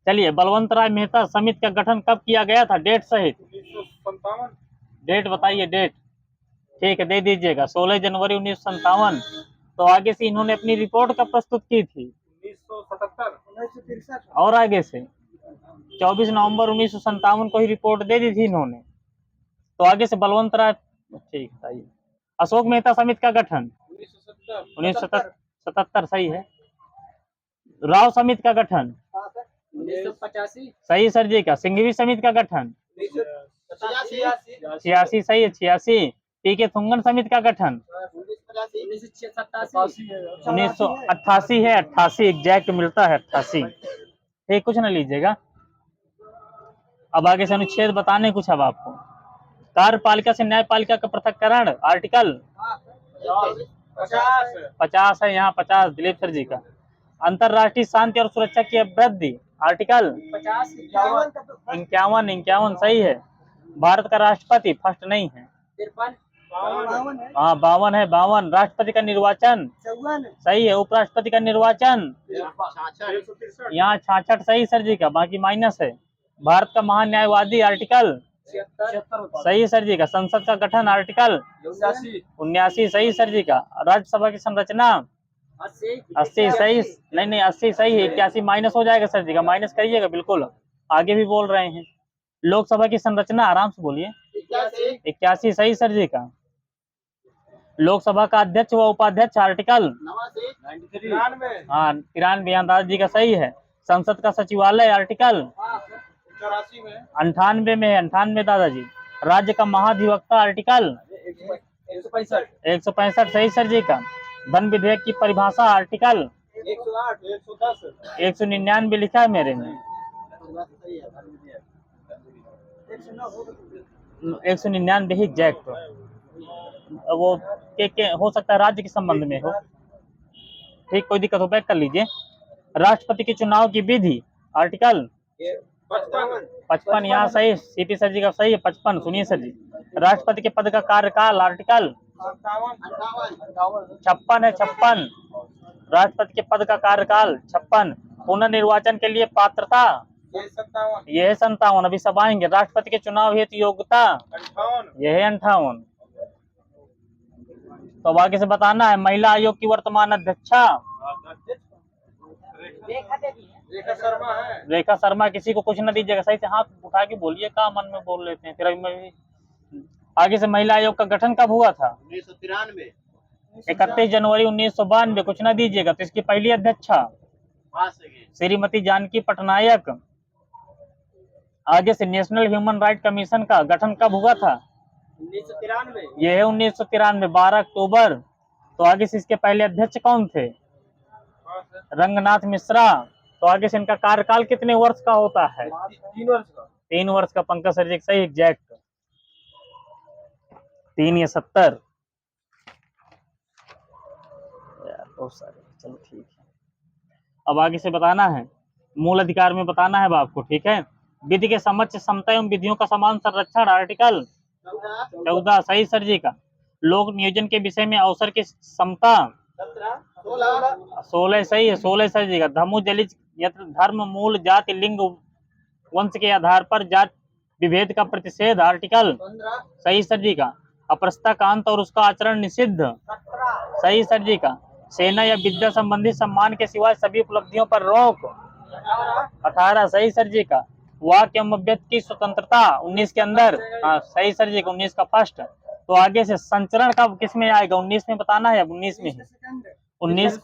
चलिए, बलवंत राय मेहता समिति का गठन कब किया गया था, डेट सहित? 1957। डेट बताइए, डेट। ठीक है, दे दीजिएगा, 16 जनवरी 1957। तो आगे से इन्होंने अपनी रिपोर्ट कब प्रस्तुत की थी? 1977। और आगे से 24 नवंबर 1957 को ही रिपोर्ट दे दी थी इन्होंने। तो आगे से बलवंत राय, ठीक है। अशोक मेहता समिति का गठन 1977 सही है। राव समिति का गठन 1985 सही सर जी का। सिंघवी समिति का गठन 86 सही है, 86। पीके थुंगन समिति का गठन 1988 है, 88 एग्जैक्ट मिलता है, 88। ठीक, कुछ ना लीजिएगा। अब आगे से अनुच्छेद बताने कुछ अब आपको। कार्यपालिका से न्यायपालिका का पृथक्करण आर्टिकल 50 है, यहाँ 50 दिलीप सर जी का। अंतरराष्ट्रीय शांति और सुरक्षा की वृद्धि आर्टिकल 51 सही है। भारत का राष्ट्रपति फर्स्ट नहीं है। 53 52 है हाँ 52 है, 52। राष्ट्रपति का निर्वाचन 54 सही है। उपराष्ट्रपति का निर्वाचन 66 यहाँ 66 सही सर जी का, बाकी माइनस है। भारत का महान न्यायवादी आर्टिकल 76 सही सर जी का। संसद का गठन आर्टिकल 79 79 सही सर जी का। राज्यसभा की संरचना 80 सही नहीं 80 सही है। 81 माइनस हो जाएगा सर जी का, माइनस करिएगा बिल्कुल, आगे भी बोल रहे हैं। लोकसभा की संरचना आराम से बोलिए 81 सही सर जी का। लोकसभा का अध्यक्ष व उपाध्यक्ष आर्टिकल 93 हाँ 93 दादाजी का सही है। संसद का सचिवालय आर्टिकल 84 में 98 में है, 98 दादाजी। राज्य का महाधिवक्ता आर्टिकल 165 165 सही सर जी का। धन विधेयक की परिभाषा आर्टिकल 108 110 199 लिखा है मेरे में। 199 ही एग्जैक्ट वो के हो सकता है राज्य के संबंध में हो। ठीक, कोई दिक्कत हो बैक कर लीजिए। राष्ट्रपति के चुनाव की विधि आर्टिकल 55 यहाँ सही। सीपी सर जी का सही है 55। सुनिए सर जी, राष्ट्रपति के पद का कार्यकाल आर्टिकल 56 है 56। राष्ट्रपति के पद का कार्यकाल 56। पुनर्निर्वाचन के लिए पात्रता यह है 57। अभी सब आएंगे। राष्ट्रपति के चुनाव हेतु योग्यता यह है 58। तो अब आगे से बताना है। महिला आयोग की वर्तमान अध्यक्षा रेखा शर्मा। किसी को कुछ न दीजिएगा, सही से हाथ उठा के बोलिए, का मन में बोल लेते हैं फिर। अभी मैं आगे से महिला आयोग का गठन कब हुआ था? 1993 31 जनवरी 1992। कुछ ना दीजिएगा। तो इसकी पहली अध्यक्षा श्रीमती जानकी पटनायक। आगे से नेशनल ह्यूमन राइट कमीशन का गठन कब हुआ था? 1993 यह है 1993 12 अक्टूबर। तो आगे से इसके पहले अध्यक्ष कौन थे? रंगनाथ मिश्रा। तो आगे से इनका कार्यकाल कितने वर्ष का होता है? 3 वर्ष का 3 वर्ष का। पंकज सर जी सही एग्जैक्ट 3 या 70 यार बहुत सारे। चलो ठीक है। अब आगे से बताना है, मूल अधिकार में बताना है आपको, ठीक है। विधि के समक्ष समता एवं विधियों का समान संरक्षण आर्टिकल 14 सही सर जी का। लोक नियोजन के विषय में अवसर की समता 16 सही है 16 सर जी का। धर्मो जलिज धर्म मूल जाति लिंग वंश के आधार पर जात विभेद का प्रतिषेध आर्टिकल सही सर जी का। अपरसता का अंत और उसका आचरण निषिद्ध सही सर जी का। सेना या विद्या संबंधी सम्मान के सिवाय सभी उपलब्धियों पर रोक 18 सही सर जी का। वाक एवं अभिव्यक्ति की स्वतंत्रता 19 के अंदर हाँ सही सर जी का 19 का फर्स्ट। तो आगे से संचरण कब किस में आएगा? 19 में बताना है। अब 19 में है 19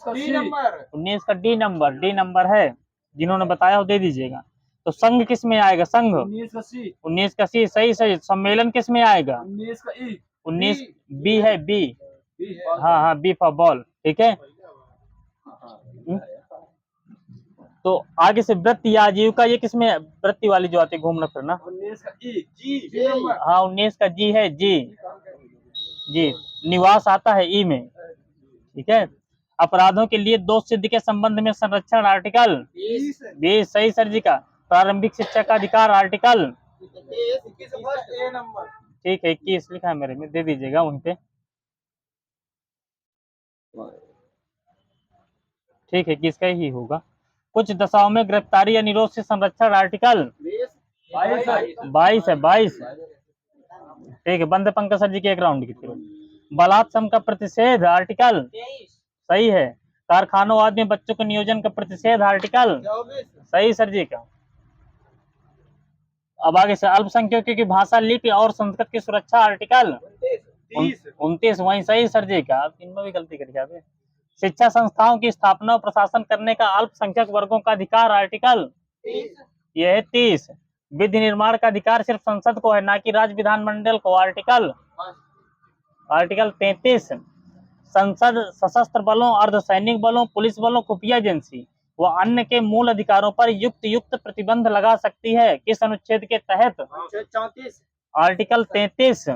का डी नंबर है। जिन्होंने बताया वो दे दीजिएगा। तो संघ किस में आएगा? संघ 19 का सी सही सही। सम्मेलन किस में आएगा? 19 बी है बी। हाँ हाँ बी फॉर बॉल, ठीक है। तो आगे से वृत्ति या आजीविका ये किसमें? वृत्ति वाली जो आती है घूमना फिरना 19 का ई हाँ 19 का जी है जी। निवास आता है ई में, ठीक है। अपराधों के लिए दोष सिद्धि के संबंध में संरक्षण आर्टिकल 20 सही सर जी का। प्रारंभिक शिक्षा का अधिकार आर्टिकल ठीक है 21 लिखा है मेरे में, दे दीजिएगा वहीं पे, ठीक है 21 का ही होगा। कुछ दशाओं में गिरफ्तारी या निरोध से संरक्षण आर्टिकल 22 है 22, ठीक है। बंद पंकज सर जी के एक राउंड की थी। बलात्संग का प्रतिषेध आर्टिकल सही है। कारखानों आदि में बच्चों के नियोजन का प्रतिषेध आर्टिकल सही सर जी का। अब आगे से अल्पसंख्यकों की भाषा लिपि और संस्कृत की सुरक्षा आर्टिकल 29 वही सही सर जी का। इनमें भी गलती करी। शिक्षा संस्थाओं की स्थापना और प्रशासन करने का अल्पसंख्यक वर्गों का अधिकार आर्टिकल यह है 30। विधि निर्माण का अधिकार सिर्फ संसद को है, ना कि राज्य विधानमंडल को आर्टिकल 33। संसद सशस्त्र बलों, अर्धसैनिक बलों, पुलिस बलों, खुफिया एजेंसी व अन्य के मूल अधिकारों पर युक्त प्रतिबंध लगा सकती है। किस अनुच्छेद के तहत? 34 आर्टिकल 33।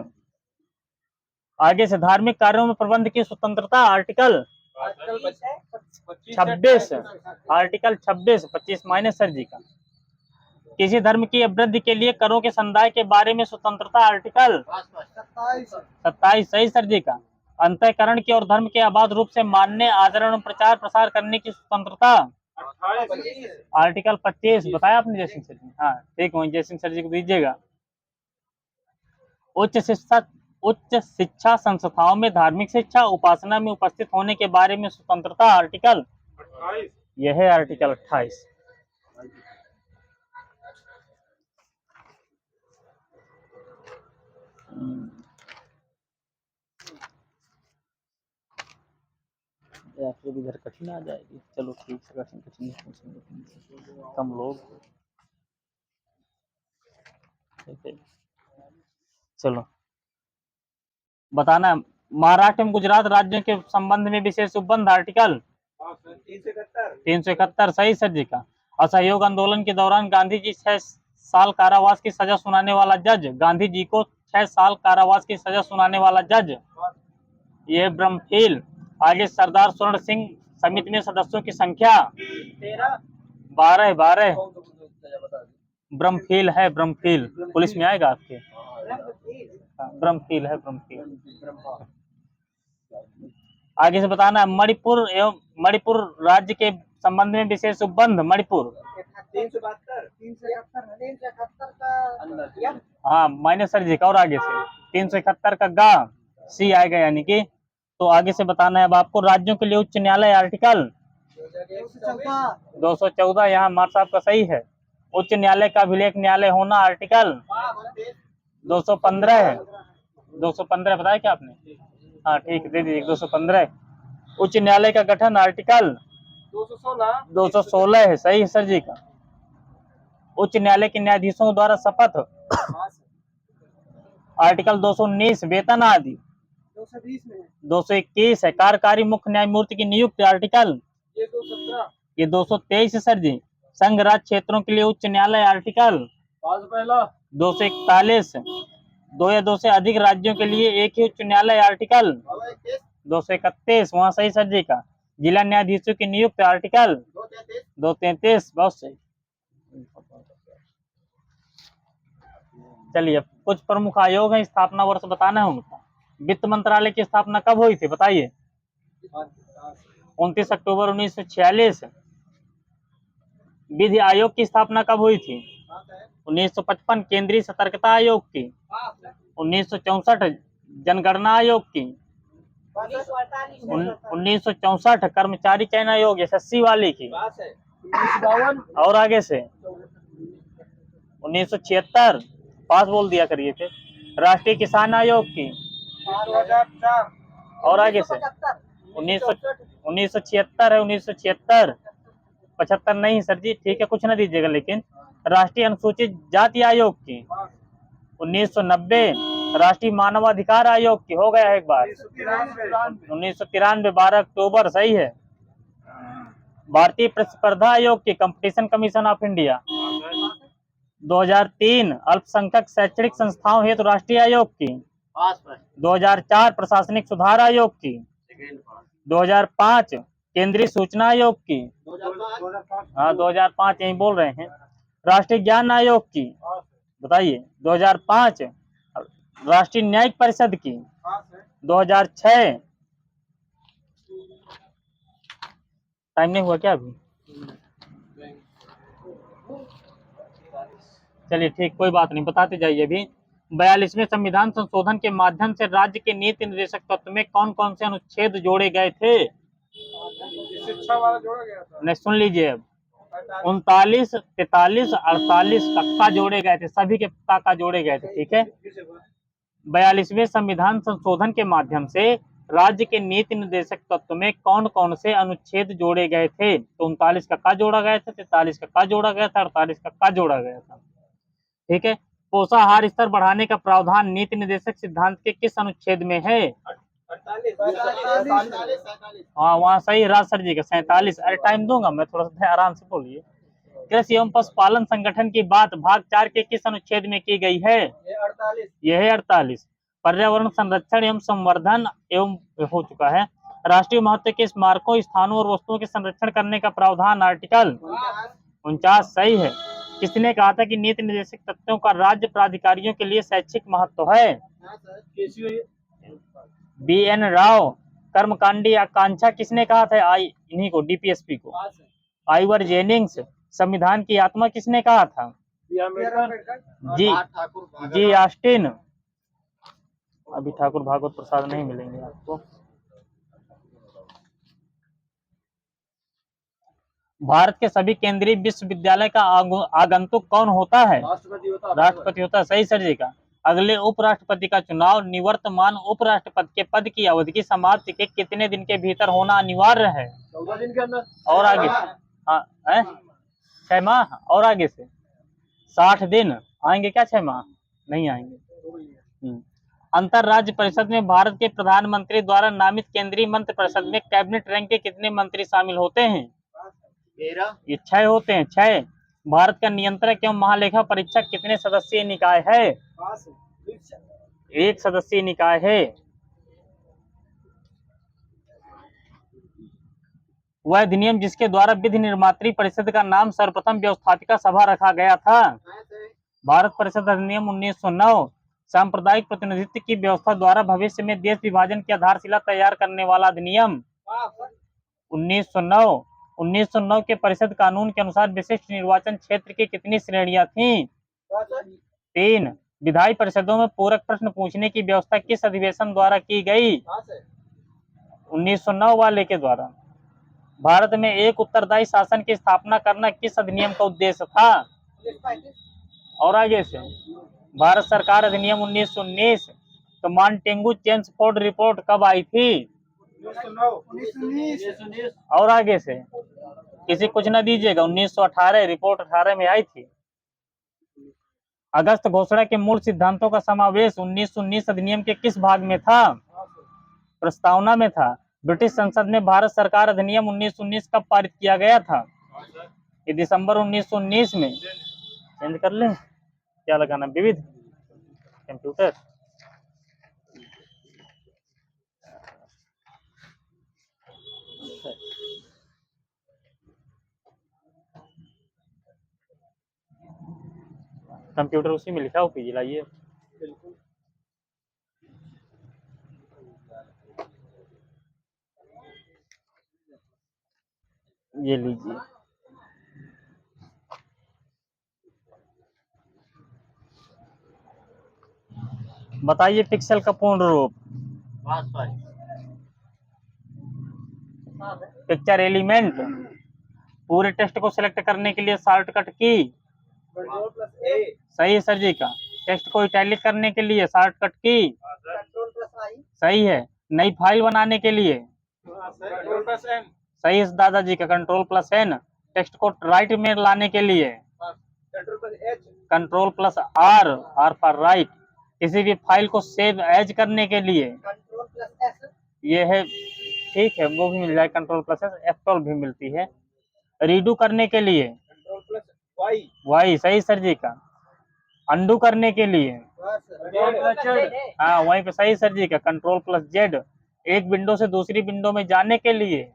आगे से धार्मिक कार्यों में प्रबंध की स्वतंत्रता article 26 article 26 25 minus sir ji का। किसी धर्म की अभिवृद्धि के लिए करों के समुदाय के बारे में स्वतंत्रता आर्टिकल 27 सही सर जी का। अंतःकरण की और धर्म के अबाध रूप से मानने, आचरण, प्रचार प्रसार करने की स्वतंत्रता आर्टिकल 25 बताया आपने जयसिंह सर जी। हाँ ठीक है, जयसिंह सर जी को दीजिएगा। उच्च शिक्षा संस्थाओं में धार्मिक शिक्षा उपासना में उपस्थित होने के बारे में स्वतंत्रता आर्टिकल 28 यह है आर्टिकल 28। या फिर इधर कठिन आ जाएगी। चलो ठीक है, कठिन कम लोग ठीक है। चलो बताना, महाराष्ट्र एवं गुजरात राज्यों के संबंध में विशेष उपबंध आर्टिकल 371 सही सर जी का। असहयोग आंदोलन के दौरान गांधी जी 6 साल कारावास की सजा सुनाने वाला जज, गांधी जी को 6 साल कारावास की सजा सुनाने वाला जज ये ब्रह्मफील। आगे सरदार स्वर्ण सिंह समिति में सदस्यों की संख्या 12 ब्रह्मफील है, ब्रह्मफील पुलिस में आएगा आपके। ब्रह्मफील है, ब्रह्मफील। आगे से बताना, मणिपुर राज्य के संबंध में विशेष उपबंध मणिपुर 372 हाँ माइनस सर जी का। और आगे से 371 का गा सी आएगा यानी कि। तो आगे से बताना है अब आपको, राज्यों के लिए उच्च न्यायालय आर्टिकल 214 यहाँ मार साहब का सही है। उच्च न्यायालय का अभिलेख न्यायालय होना आर्टिकल 215 है। 215 बताया क्या आपने? हाँ ठीक है, दे दीजिए 215। उच्च न्यायालय का गठन आर्टिकल 216 है सही है सर जी का। उच्च न्यायालय के न्यायाधीशों द्वारा शपथ आर्टिकल 219 वेतन आदि 221 है। कार्यकारी मुख्य न्यायमूर्ति की नियुक्ति आर्टिकल ये 223 है सर जी। संघ राज्य क्षेत्रों के लिए उच्च न्यायालय आर्टिकल 241। 2 या 2 से अधिक राज्यों के लिए एक ही उच्च न्यायालय आर्टिकल 231 वहां सही सर जी का। जिला न्यायाधीशों की नियुक्ति आर्टिकल 233 बहुत सही। चलिए कुछ प्रमुख आयोग हैं, स्थापना वर्ष बताना है उनका। वित्त मंत्रालय की स्थापना कब हुई थी बताइए? 29 अक्टूबर 1946। विधि आयोग की स्थापना कब हुई थी? 1955। केंद्रीय सतर्कता आयोग की 1964। जनगणना आयोग की 1964। कर्मचारी चयन आयोग एसएससी वाले की 1952 और आगे से 1976 पास बोल दिया करिए फिर। राष्ट्रीय किसान आयोग की 2004 और आगे से 1976 है। 1976 75 नहीं सर जी, ठीक है कुछ ना दीजिएगा। लेकिन राष्ट्रीय अनुसूचित जाति आयोग की 1990। राष्ट्रीय मानवाधिकार आयोग की हो गया एक बार 1993 12 अक्टूबर सही है। भारतीय प्रतिस्पर्धा आयोग की कंपटीशन कमीशन ऑफ इंडिया 2003। अल्पसंख्यक शैक्षणिक संस्थाओं हेतु राष्ट्रीय आयोग की 2004। प्रशासनिक सुधार आयोग की 2005। केंद्रीय सूचना आयोग की हाँ 2005 यही बोल रहे हैं। राष्ट्रीय ज्ञान आयोग की बताइए 2005। राष्ट्रीय न्यायिक परिषद की 2006। टाइम नहीं हुआ क्या अभी? चलिए ठीक, कोई बात नहीं, बताते जाइए। अभी 42वें संविधान संशोधन के माध्यम से राज्य के नीति निर्देशक तत्व में कौन कौन से अनुच्छेद जोड़े गए थे? शिक्षा वाला जोड़ा गया था। नहीं सुन लीजिए अब, 39, 43, 48 का जोड़े गए थे, सभी के का जोड़े गए थे ठीक है। 42वें संविधान संशोधन के माध्यम से राज्य के नीति निर्देशक तत्व में कौन कौन से अनुच्छेद जोड़े गए थे? तो 39 का जोड़ा गया था, 43 का जोड़ा गया था, 48 का जोड़ा गया था ठीक है। पोषाहार स्तर बढ़ाने का प्रावधान नीति निर्देशक सिद्धांत के किस अनुच्छेद में है? 48 हाँ वहाँ सही राज सर जी का 47। अरे टाइम दूंगा मैं, थोड़ा सा आराम से बोलिए। कृषि एवं पशुपालन संगठन की बात भाग 4 के किस अनुच्छेद में की गई है? यह है 48। पर्यावरण संरक्षण एवं संवर्धन एवं हो चुका है। राष्ट्रीय महत्व के स्मारकों, स्थानों और वस्तुओं के संरक्षण करने का प्रावधान आर्टिकल 49 सही है। किसने कहा था कि नीति निर्देशक तत्वों का राज्य प्राधिकारियों के लिए शैक्षिक महत्व है? B N Rao. कर्मकांडी आकांक्षा किसने कहा था? इन्हीं को, डीपीएसपी को। Ivor Jennings. संविधान की आत्मा किसने कहा था? G Austin. अभी ठाकुर भागवत प्रसाद नहीं मिलेंगे आपको। भारत के सभी केंद्रीय विश्वविद्यालय का आगंतुक कौन होता है? राष्ट्रपति होता है। सही सर जी का। अगले उपराष्ट्रपति का चुनाव निवर्तमान उपराष्ट्रपति के पद की अवधि की समाप्ति के कितने दिन के भीतर होना अनिवार्य है? 14 दिन के अंदर। और आगे हाँ 6 माह। और आगे से 60 दिन आएंगे क्या? 6 माह नहीं आएंगे। अंतरराज्य परिषद में भारत के प्रधानमंत्री द्वारा नामित केंद्रीय मंत्रिपरिषद में कैबिनेट रैंक के कितने मंत्री शामिल होते हैं? 13। ये 6 होते हैं। 6। भारत का नियंत्रक एवं महालेखा परीक्षक कितने सदस्यीय निकाय है? 1 सदस्यीय निकाय है। वह अधिनियम जिसके द्वारा विधि निर्मात्री परिषद का नाम सर्वप्रथम व्यवस्थापिका सभा रखा गया था? भारत परिषद अधिनियम 1909। सांप्रदायिक प्रतिनिधित्व की व्यवस्था द्वारा भविष्य में देश विभाजन की आधारशिला तैयार करने वाला अधिनियम? 1909। 1909 के परिषद कानून के अनुसार विशिष्ट निर्वाचन क्षेत्र की कितनी श्रेणियां थीं? 3। विधायी परिषदों में पूरक प्रश्न पूछने की व्यवस्था किस अधिवेशन द्वारा की गई? 1909 वाले के द्वारा। भारत में एक उत्तरदायी शासन की स्थापना करना किस अधिनियम का उद्देश्य था? और आगे से भारत सरकार अधिनियम 1919। तो मॉन्टेगू चेम्सफोर्ड रिपोर्ट कब आई थी? 1919। और आगे से किसी कुछ ना दीजिएगा। 1918 रिपोर्ट 18 में आई थी। अगस्त घोषणा के मूल सिद्धांतों का समावेश 1919 अधिनियम के किस भाग में था? प्रस्तावना में था। ब्रिटिश संसद में भारत सरकार अधिनियम 1919 कब पारित किया गया था? ये दिसंबर 1919 में। चेंज कर ले, क्या लगाना? विविध कंप्यूटर। कंप्यूटर उसी में लिखा हो, पीजी लाइए। ये लीजिए। बताइए पिक्सल का पूर्ण रूप। Picture element. पूरे टेक्स्ट को सिलेक्ट करने के लिए शॉर्टकट की? सही है सर जी का। टेक्स्ट को इटैलिक करने के लिए शॉर्टकट की? सही है। नई फाइल बनाने के लिए? सही है दादाजी का, Ctrl+N। टेक्स्ट को राइट में लाने के लिए? Ctrl+R, R for right. किसी भी फाइल को सेव एज करने के लिए? ये है, ठीक है, वो भी मिल जाए Ctrl+S। F12 भी मिलती है। रीडू करने के लिए? Y। सही सर जी का। अंडू करने के लिए? हाँ वहीं पे सही सर जी का, Ctrl+Z। एक विंडो से दूसरी विंडो में जाने के लिए?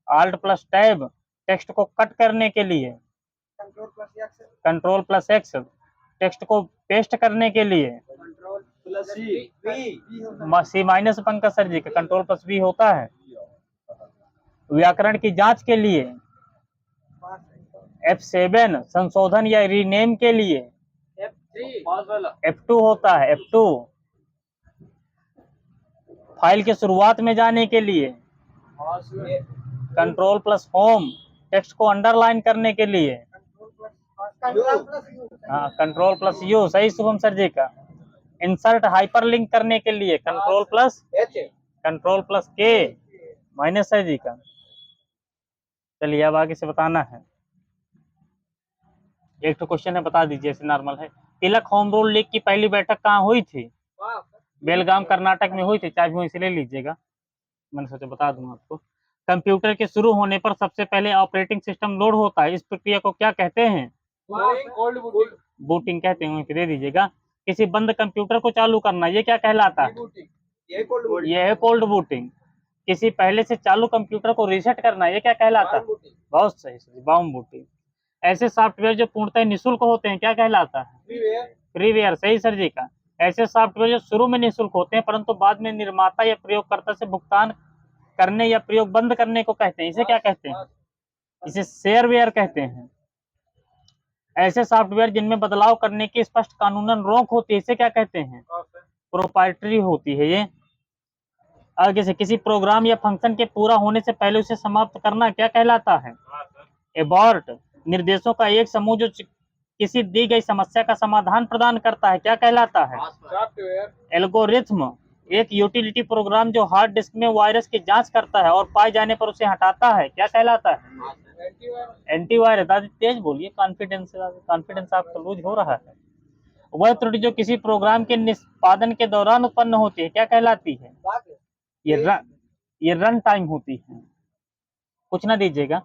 Alt+Tab। टेक्स्ट को कट करने के लिए? Ctrl+X। टेक्स्ट को पेस्ट करने के लिए? C- पंकज सर जी का, Ctrl+V होता है। व्याकरण की जांच के लिए? F7। संशोधन या रीनेम के लिए? F2 होता है, F2। फाइल के शुरुआत में जाने के लिए? Ctrl+Home। टेक्स्ट को अंडरलाइन करने के लिए? हाँ Ctrl+U। सही शुभम सर जी का। इंसर्ट हाइपरलिंक करने के लिए? Ctrl+K। माइनस सर जी का। चलिए अब आगे से बताना है। एक तो क्वेश्चन है, बता दीजिए, ऐसे नॉर्मल है। तिलक होम रूल लीग की पहली बैठक कहाँ हुई थी? बेलगाम कर्नाटक में हुई थी। चाबी वहीं से ले लीजिएगा, मैंने सोचा बता दूं आपको। कंप्यूटर के शुरू होने पर सबसे पहले ऑपरेटिंग सिस्टम लोड होता है, इस प्रक्रिया को क्या कहते हैं? बूटिंग कहते हैं, वहीं पे दे दीजिएगा। किसी बंद कंप्यूटर को चालू करना, ये क्या कहलाता है? ये है कोल्ड बूटिंग। किसी पहले से चालू कंप्यूटर को रीसेट करना, ये क्या कहलाता है? बहुत सही, वार्म बूटिंग। ऐसे सॉफ्टवेयर जो पूर्णतः निःशुल्क होते हैं क्या कहलाता है? फ्रीवेयर। सही सर जी का। ऐसे सॉफ्टवेयर जो शुरू में निःशुल्क होते हैं परंतु बाद में निर्माता या प्रयोगकर्ता से भुगतान करने या प्रयोग बंद करने को कहते हैं, इसे क्या कहते हैं? इसे शेयरवेयर कहते हैं। ऐसे सॉफ्टवेयर जिनमें बदलाव करने की स्पष्ट कानूनन रोक होती है, इसे क्या कहते हैं? प्रोप्राइटरी होती है ये। आगे से किसी प्रोग्राम या फंक्शन के पूरा होने से पहले उसे समाप्त करना क्या कहलाता है? एबॉर्ट। निर्देशों का एक समूह जो किसी दी गई समस्या का समाधान प्रदान करता है क्या कहलाता है? एल्गोरिथ्म। एक यूटिलिटी प्रोग्राम जो हार्ड डिस्क में वायरस की जांच करता है और पाए जाने पर उसे हटाता है क्या कहलाता है? एंटीवायरस। दादी तेज बोलिए, कॉन्फिडेंस आपका लूज हो रहा है। वह त्रुटि जो किसी प्रोग्राम के निष्पादन के दौरान उत्पन्न होती है क्या कहलाती है? ये रन टाइम होती है। कुछ ना दीजिएगा।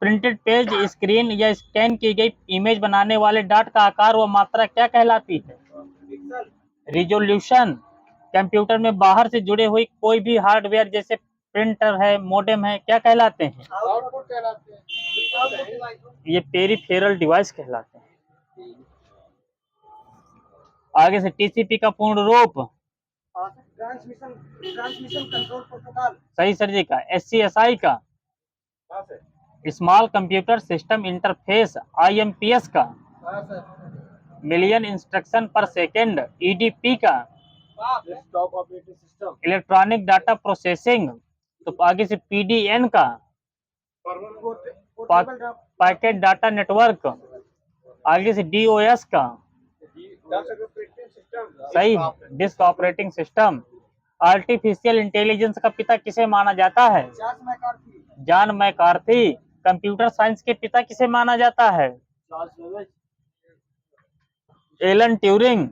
प्रिंटेड पेज, स्क्रीन या स्कैन की गई इमेज बनाने वाले डाट का आकार व मात्रा क्या कहलाती है? रिजोल्यूशन। कंप्यूटर में बाहर से जुड़े हुई कोई भी हार्डवेयर जैसे प्रिंटर है, मोडेम है, क्या कहलाते हैं? आउटपुट कहलाते हैं। ये पेरिफेरल डिवाइस कहलाते हैं। आगे से टीसीपी का पूर्ण रूप? Transmission control protocol. सही सर जी का। एससीएसआई का? Small computer system interface, IMPS का? मिलियन इंस्ट्रक्शन पर सेकेंड, ईडीपी का? Desktop operating system. Electronic data processing, तो आगे से पीडीएन का? Packet data network. आगे से डीओएस का? सही, disk operating system. Artificial intelligence का पिता किसे माना जाता है? John McCarthy. कंप्यूटर साइंस के पिता किसे माना जाता है? Alan Turing.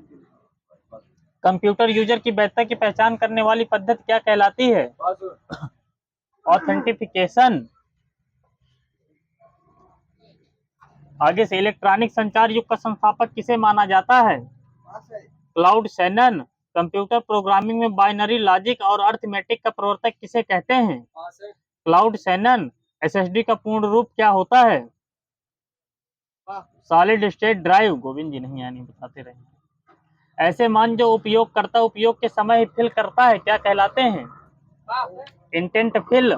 कंप्यूटर यूजर की वैधता की पहचान करने वाली पद्धति क्या कहलाती है? ऑथेंटिफिकेशन। आगे से इलेक्ट्रॉनिक संचार युग का संस्थापक किसे माना जाता है? Cloud Shannon. कंप्यूटर प्रोग्रामिंग में बाइनरी लॉजिक और अर्थमेटिक का प्रवर्तक किसे कहते हैं? Cloud Shannon. एसएसडी का पूर्ण रूप क्या होता है? Solid state drive. Govind ji नहीं आनी बताते रहे। ऐसे मान जो उपयोगकर्ता उपयोग के समय फिल करता है क्या कहलाते हैं? इंटेंट फिल।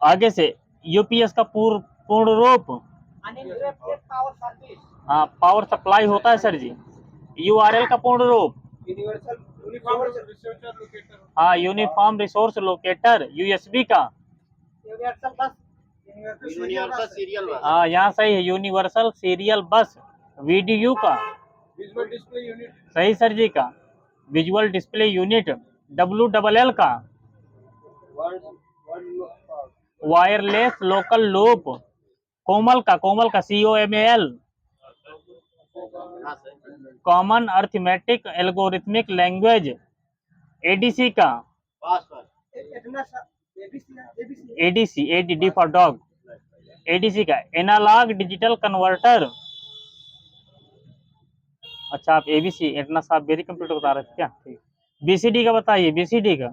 आगे से यूपीएस का पूर्ण रूप? हाँ, पावर सप्लाई होता है सर जी। यूआरएल का पूर्ण रूप? हाँ, यूनिफॉर्म रिसोर्स लोकेटर। यूएसबी का? Universal serial bus. हाँ, यहाँ सही है, यूनिवर्सल सीरियल बस। वीडीयू का? Visual display unit. सही सर जी का। Visual display unit. WLL का? Wireless local loop. कोमल का? COMAL। Common arithmetic algorithmic language. ADC का? ADC for dog. एडीसी का एनालॉग डिजिटल कन्वर्टर। अच्छा, आप एबीसी इतना साफ बेरी कंप्यूटर बता रहे थे क्या? ठीक। बीसीडी का बताइए। बीसीडी का?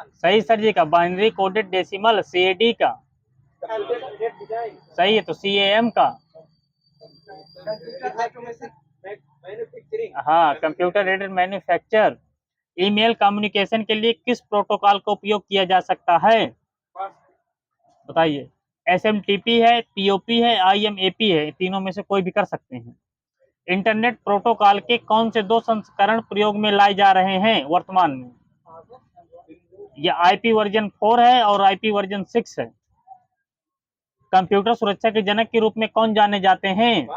सही सर जी का। Binary coded decimal. सीएडी का? सही है। तो CAM का? हाँ, computer aided manufacture. Email communication के लिए किस प्रोटोकॉल का उपयोग किया जा सकता है? बताइए। SMTP है, POP है, IMAP है, तीनों में से कोई भी कर सकते हैं। इंटरनेट प्रोटोकॉल के कौन से दो संस्करण प्रयोग में लाए जा रहे हैं वर्तमान में? यह IP वर्जन 4 है और IP वर्जन 6 है। कंप्यूटर सुरक्षा के जनक के रूप में कौन जाने जाते हैं?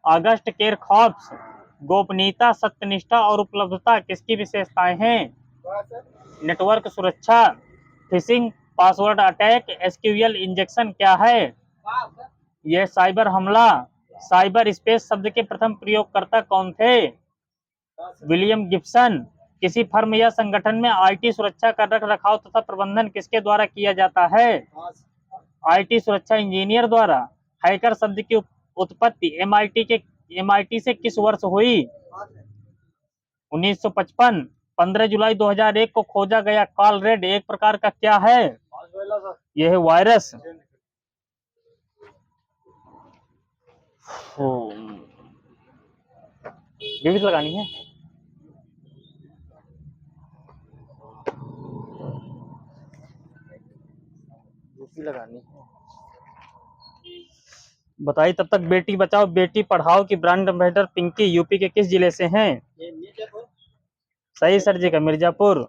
ऑगस्ट केरखॉफ्स। गोपनीयता, सत्यनिष्ठा और उपलब्धता किसकी विशेषताएं हैं? नेटवर्क सुरक्षा। Fishing, password attack, SQL injection क्या है? यह साइबर हमला। साइबर स्पेस शब्द के प्रथम प्रयोगकर्ता कौन थे? William Gibson. किसी फर्म या संगठन में IT सुरक्षा का रख रखाव तथा प्रबंधन किसके द्वारा किया जाता है? IT सुरक्षा इंजीनियर द्वारा। हैकर शब्द की उत्पत्ति MIT से किस वर्ष हुई? 1955। 15 जुलाई 2001 को खोजा गया कॉल रेड एक प्रकार का क्या है? ये है वायरस। ओ, ये भी लगानी है। लगानी है। बताइए तब तक बेटी बचाओ बेटी पढ़ाओ की ब्रांड एम्बेसडर पिंकी यूपी के किस जिले से हैं? सही सर जी का मिर्जापुर।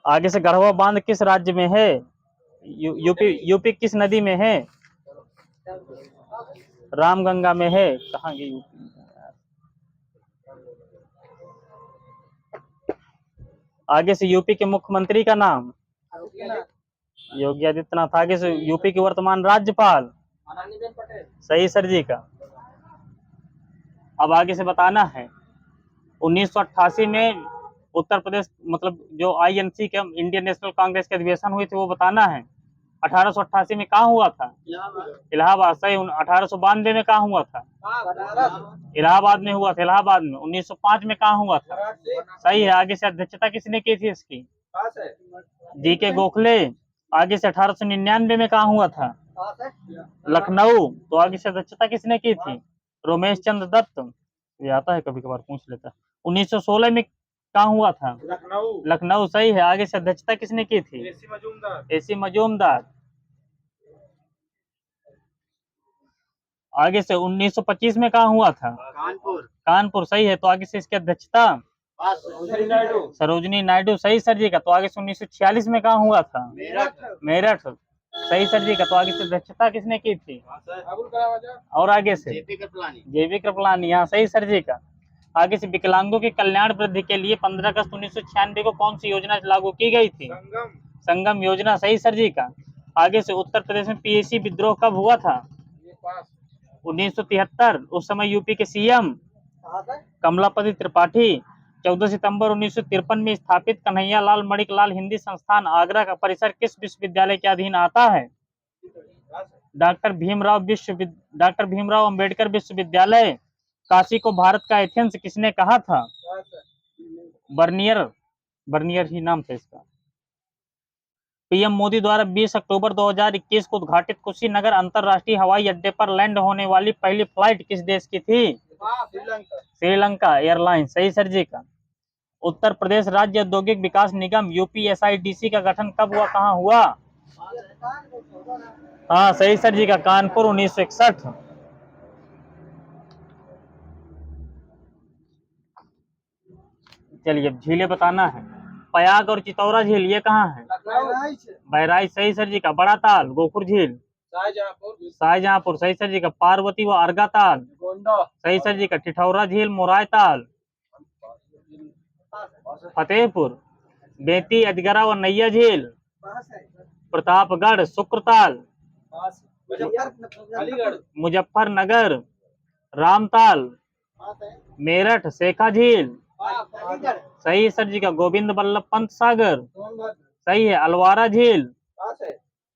आगे से गढ़वा बांध किस राज्य में है? यूपी किस नदी में है? रामगंगा में है। कहाँ गई यूपी? आगे से यूपी के मुख्यमंत्री का नाम? योगी आदित्यनाथ। आगे से यूपी के वर्तमान राज्यपाल? सही सर जी का। अब आगे से बताना है 1988 में उत्तर प्रदेश मतलब जो आईएनसी के इंडियन नेशनल कांग्रेस के अधिवेशन हुए थे वो बताना है। 1888 में कहाँ हुआ था? इलाहाबाद। सही। 1892 में कहाँ हुआ था? इलाहाबाद में हुआ था। इलाहाबाद में। 1905 में कहाँ हुआ था? सही है। आगे से अध्यक्षता किसने की थी इसकी? जीके गोखले। आगे से 1899 में कहाँ हुआ था? लखनऊ। तो आगे से अध्यक्षता किसने की थी? रोमेश चंद्र दत्त। ये आता है कभी कभार पूछ लेता है। 1916 में कहाँ हुआ था? लखनऊ। सही है। आगे से अध्यक्षता किसने की थी? एसी मजूमदार। आगे से 1925 में कहाँ हुआ था? कानपुर। सही है। तो आगे से इसकी अध्यक्षता? सरोजनी नायडू। सही सर जी का। तो आगे से 1946 में कहाँ हुआ था? मेरठ। सही सर जी का। तो आगे से अध्यक्षता किसने की थी? और आगे से जेबी कृपलानी। यहाँ सही सर जी का। आगे से विकलांगों के कल्याण वृद्धि के लिए 15 अगस्त 1996 को कौन सी योजना लागू की गई थी? संगम योजना। सही सर जी का। आगे से उत्तर प्रदेश में पीएसी विद्रोह कब हुआ था? 1973। उस समय यूपी के सीएम कमलापति त्रिपाठी। 14 सितंबर 1953 में स्थापित कन्हैयालाल मणिकलाल हिंदी संस्थान आगरा का परिसर किस विश्वविद्यालय के अधीन आता है? डॉक्टर भीमराव अंबेडकर विश्वविद्यालय। काशी को भारत का एथेंस किसने कहा था? बर्नियर ही नाम था इसका। पीएम मोदी द्वारा 20 अक्टूबर 2021 को उद्घाटित कुशीनगर अंतरराष्ट्रीय हवाई अड्डे पर लैंड होने वाली पहली फ्लाइट किस देश की थी? श्रीलंका एयरलाइंस। सही सर जी का। उत्तर प्रदेश राज्य औद्योगिक विकास निगम यूपीएसआईडीसी का गठन कब हुआ? कहाँ हुआ? हाँ सही सर जी का। कानपुर। 1961। चलिए अब झीलें बताना है। प्रयाग और चितौरा झील ये कहाँ है? बहराइच। सही सर जी का। बड़ा ताल गोकुर झील। शाहजहांपुर। सही सर जी का। पार्वती व अर्गा ताल। सही सर जी का। ठिठौरा झील मोराय ताल। फतेहपुर। बेती अजगरा व नैया झील। प्रतापगढ़ शुक्रताल। मुजफ्फरनगर रामताल। मेरठ शेखा झील। सही सर जी का। गोविंद बल्लभ पंत सागर। सही है। अलवारा झील।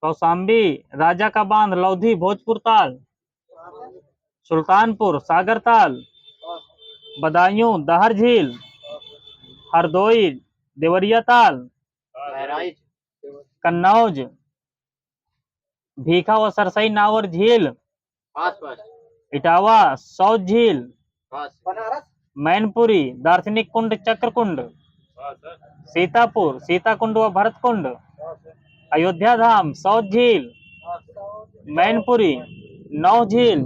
कौशाम्बी राजा का बांध लौधी भोजपुर ताल। सुल्तानपुर सागर ताल। बदायूं दहर झील। हरदोई देवरिया ताल। कन्नौज भीखा व सरसई नावर झील। इटावा सौज झील। मैनपुरी दार्शनिक कुंड चक्र कुंड। सीतापुर सीता कुंड व भरत कुंड। अयोध्या धाम सौज झील। मैनपुरी नौ झील।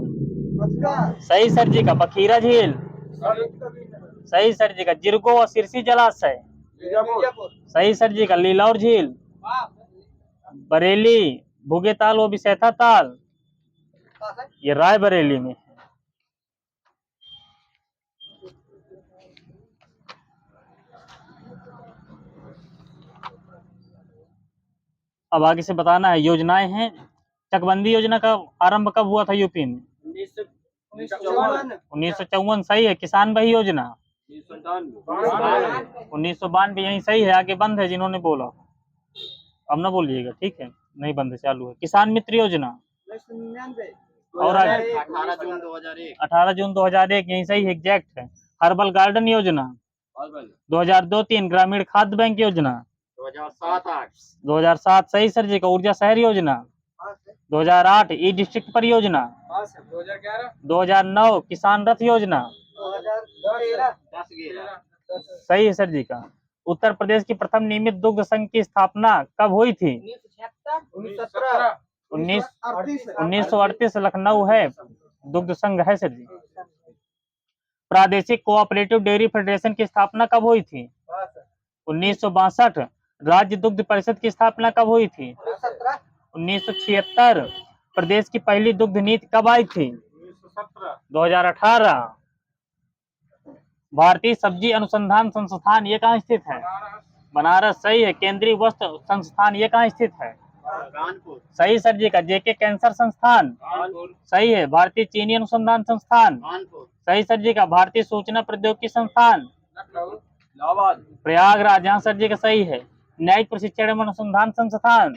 सही सर जी का। पखीरा झील। सही सर जी का। जिरगो व सिरसी जलाशय। सही सर जी का। लीलौर झील। बरेली भुगे ताल व बिसैथा ताल ये रायबरेली में। अब आगे से बताना है योजनाएं हैं। चकबंदी योजना का आरंभ कब हुआ था यूपी में? 1954। सही है। किसान भाई योजना 1992। यही सही है। आगे बंद है जिन्होंने बोला। अब ना बोलिएगा ठीक है। नहीं बंद है चालू है। किसान मित्र योजना और आगे 18 जून 2001। यही सही है। एग्जैक्ट है। हर्बल गार्डन योजना पास 2002-3 ग्रामीण खाद्य बैंक योजना। 2007-8 2007 सही सर जी का। ऊर्जा शहर योजना। 2008 ई डिस्ट्रिक्ट परियोजना। 2011 2009 किसान रथ योजना। 2013 सही है सर जी का। उत्तर प्रदेश की प्रथम नियमित दुग्ध संघ की स्थापना कब हुई थी? 1938 लखनऊ है दुग्ध संघ है सर जी। प्रादेशिक कोऑपरेटिव डेयरी फेडरेशन की स्थापना कब हुई थी? 1962। राज्य दुग्ध परिषद की स्थापना कब हुई थी? 1976। प्रदेश की पहली दुग्ध नीति कब आई थी? 2018। भारतीय सब्जी अनुसंधान संस्थान ये कहाँ स्थित है? बनारस सही है। केंद्रीय वस्त्र संस्थान ये कहाँ स्थित है? कानपुर सही सर जी का। जेके कैंसर संस्थान सही है। भारतीय चीनी अनुसंधान संस्थान कानपुर सही सर जी का। भारतीय सूचना प्रौद्योगिकी संस्थान इलाहाबाद प्रयागराज यहाँ सर जी का सही है। न्यायिक प्रशिक्षण एवं अनुसंधान संस्थान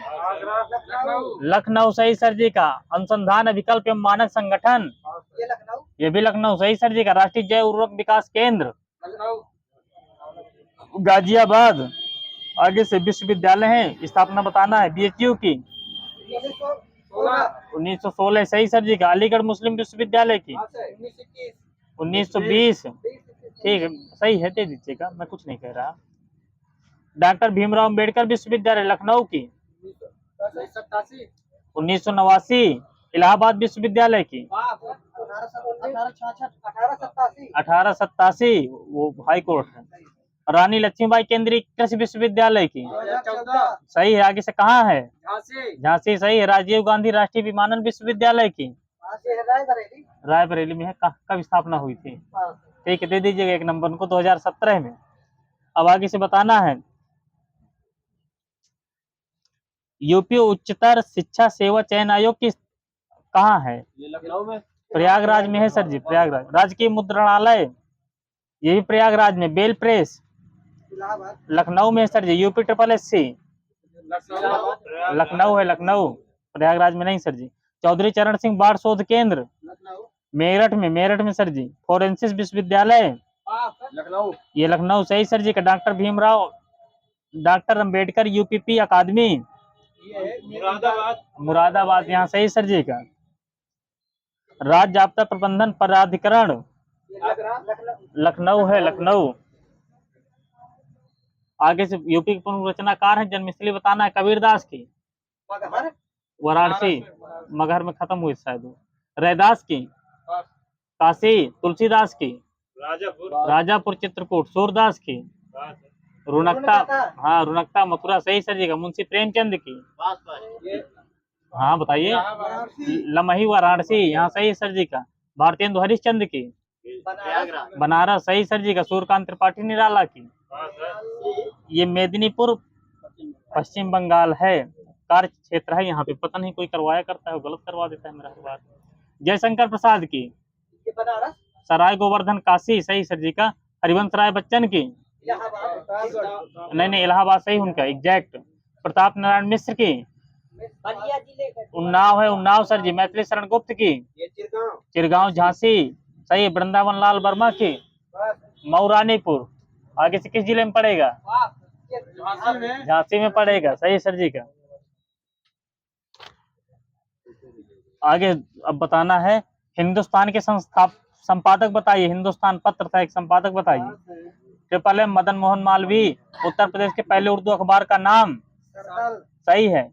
लखनऊ सही सर जी का। अनुसंधान विकल्प एवं मानक संगठन ये भी लखनऊ सही सर जी का। राष्ट्रीय जैव उर्वरक विकास केंद्र गाजियाबाद। आगे से विश्वविद्यालय है स्थापना बताना है। बीएचयू की 1916 सही सर जी का। अलीगढ़ मुस्लिम विश्वविद्यालय की 1920 ठीक है सही है दे दीजिएगा मैं कुछ नहीं कह रहा। डॉक्टर भीमराव अंबेडकर विश्वविद्यालय लखनऊ की 1989। इलाहाबाद विश्वविद्यालय की 1887 वो हाई कोर्ट है। रानी लक्ष्मीबाई केंद्रीय कृषि विश्वविद्यालय की 2014 सही है। आगे से कहाँ है? झांसी झांसी सही है। राजीव गांधी राष्ट्रीय विमानन विश्वविद्यालय की रायबरेली में है। कब स्थापना हुई थी? ठीक है दे दीजिएगा एक नंबर उनको 2017 में। अब आगे से बताना है। यूपी उच्चतर शिक्षा सेवा चयन आयोग की कहाँ है? ये लखनऊ में प्रयागराज में है सर जी। प्रयागराज। राजकीय मुद्रणालय ये भी प्रयागराज में। बेल प्रेस लखनऊ में है सर जी। यूपी SSSC लखनऊ है। लखनऊ प्रयागराज में नहीं सर जी। चौधरी चरण सिंह बाढ़ शोध केंद्र मेरठ में सर जी। फोरेंसिस विश्वविद्यालय लखनऊ ये लखनऊ सही सर जी का। Doctor Bhimrao doctor Ambedkar UPP अकादमी मुरादाबाद यहाँ सही सर जी का। राज्य आपदा प्रबंधन प्राधिकरण लखनऊ है। लखनऊ। आगे से यूपी के पुनर्रचनाकार है जन्मस्थली बताना है। कबीरदास की वाराणसी मगहर में खत्म हुई शायद। रैदास की काशी। तुलसीदास की राजापुर चित्रकूट। सूरदास की रुनकता हाँ रुनकता मथुरा सही सर जी का। मुंशी प्रेमचंद की हाँ बताइए। लमही वाराणसी यहाँ सही सर जी का। भारतेंदु हरिश्चंद्र की बनारस सही सर जी का। सूर्यकांत त्रिपाठी निराला की ये मेदिनीपुर पश्चिम बंगाल है। कार्य क्षेत्र है यहाँ पे। पता नहीं कोई करवाया करता है गलत करवा देता है मेरा बात। जयशंकर प्रसाद की सराय गोवर्धन काशी सही सर जी का। हरिवंश राय बच्चन की नहीं इलाहाबाद सही उनका एग्जैक्ट। प्रताप नारायण मिश्र की उन्नाव है। उन्नाव सर जी। मैथिली शरण गुप्त की चिरगांव झांसी सही है। वृंदावन लाल वर्मा की मऊरानीपुर। आगे से किस जिले में पड़ेगा? झांसी में पड़ेगा सही सर जी का। आगे अब बताना है हिंदुस्तान के संपादक बताइए। हिंदुस्तान पत्र था एक संपादक बताइए। Triple M Madan Mohan Malviya. उत्तर प्रदेश के पहले उर्दू अखबार का नाम सही है।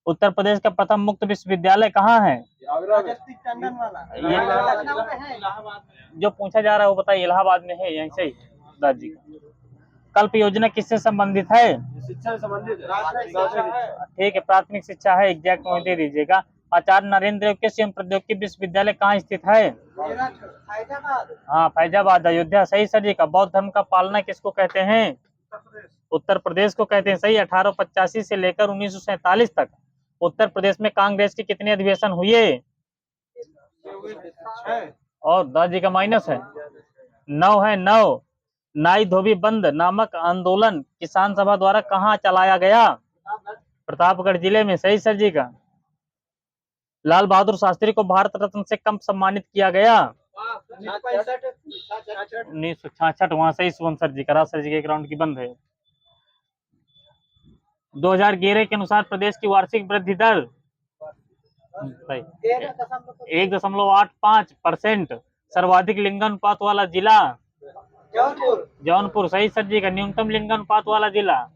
उत्तर प्रदेश का प्रथम मुक्त विश्वविद्यालय कहाँ है? जो पूछा जा रहा है वो बताइए। इलाहाबाद में है यहीं सही दाद जी का। कल्प योजना किससे संबंधित है? शिक्षा से संबंधित ठीक है प्राथमिक शिक्षा है एग्जैक्ट में दे दीजिएगा। आचार्य नरेंद्र देव कृषि एवं प्रौद्योगिकी विश्वविद्यालय कहाँ स्थित है? हाँ फैजाबाद अयोध्या सही सर जी का। बौद्ध धर्म का पालना किसको कहते हैं? उत्तर प्रदेश को कहते हैं सही। 1885 से लेकर 1947 तक उत्तर प्रदेश में कांग्रेस के कितने अधिवेशन हुए? और दादी का माइनस है 9 है 9। नाई धोबी बंद नामक आंदोलन किसान सभा द्वारा कहाँ चलाया गया? प्रतापगढ़ जिले में सही सर जी का। लाल बहादुर शास्त्री को भारत रत्न से कब सम्मानित किया गया? 1966 वहां सही शुभम सर जी करा सर जी के एक राउंड की बंद है। 2011 के अनुसार प्रदेश की वार्षिक वृद्धि दर 1.85%। सर्वाधिक लिंगानुपात वाला जिला जौनपुर सही सर जी का। न्यूनतम लिंगानुपात वाला जिला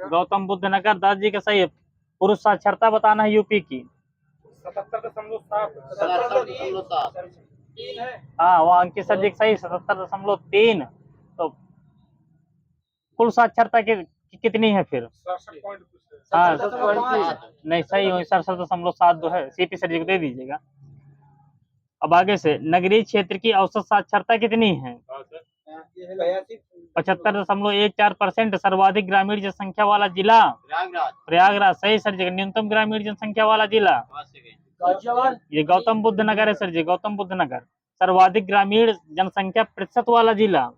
गौतम बुद्ध नगर दास जी का सही है। पुरुष साक्षरता बताना है यूपी की 77.7। हाँ वहाँ अंकित सर जी का सही 77.3। तो कुल साक्षरता कितनी है फिर? हाँ नहीं सही हो 67.7 है। सीपी सर जी को दे दीजिएगा। अब आगे से नगरीय क्षेत्र की औसत साक्षरता कितनी है? 75.14%। सर्वाधिक ग्रामीण जनसंख्या वाला जिला प्रयागराज सही सर जी। न्यूनतम ग्रामीण जनसंख्या वाला जिला ये गौतम बुद्ध नगर है सर जी। गौतम बुद्ध नगर। सर्वाधिक ग्रामीण जनसंख्या प्रतिशत वाला जिला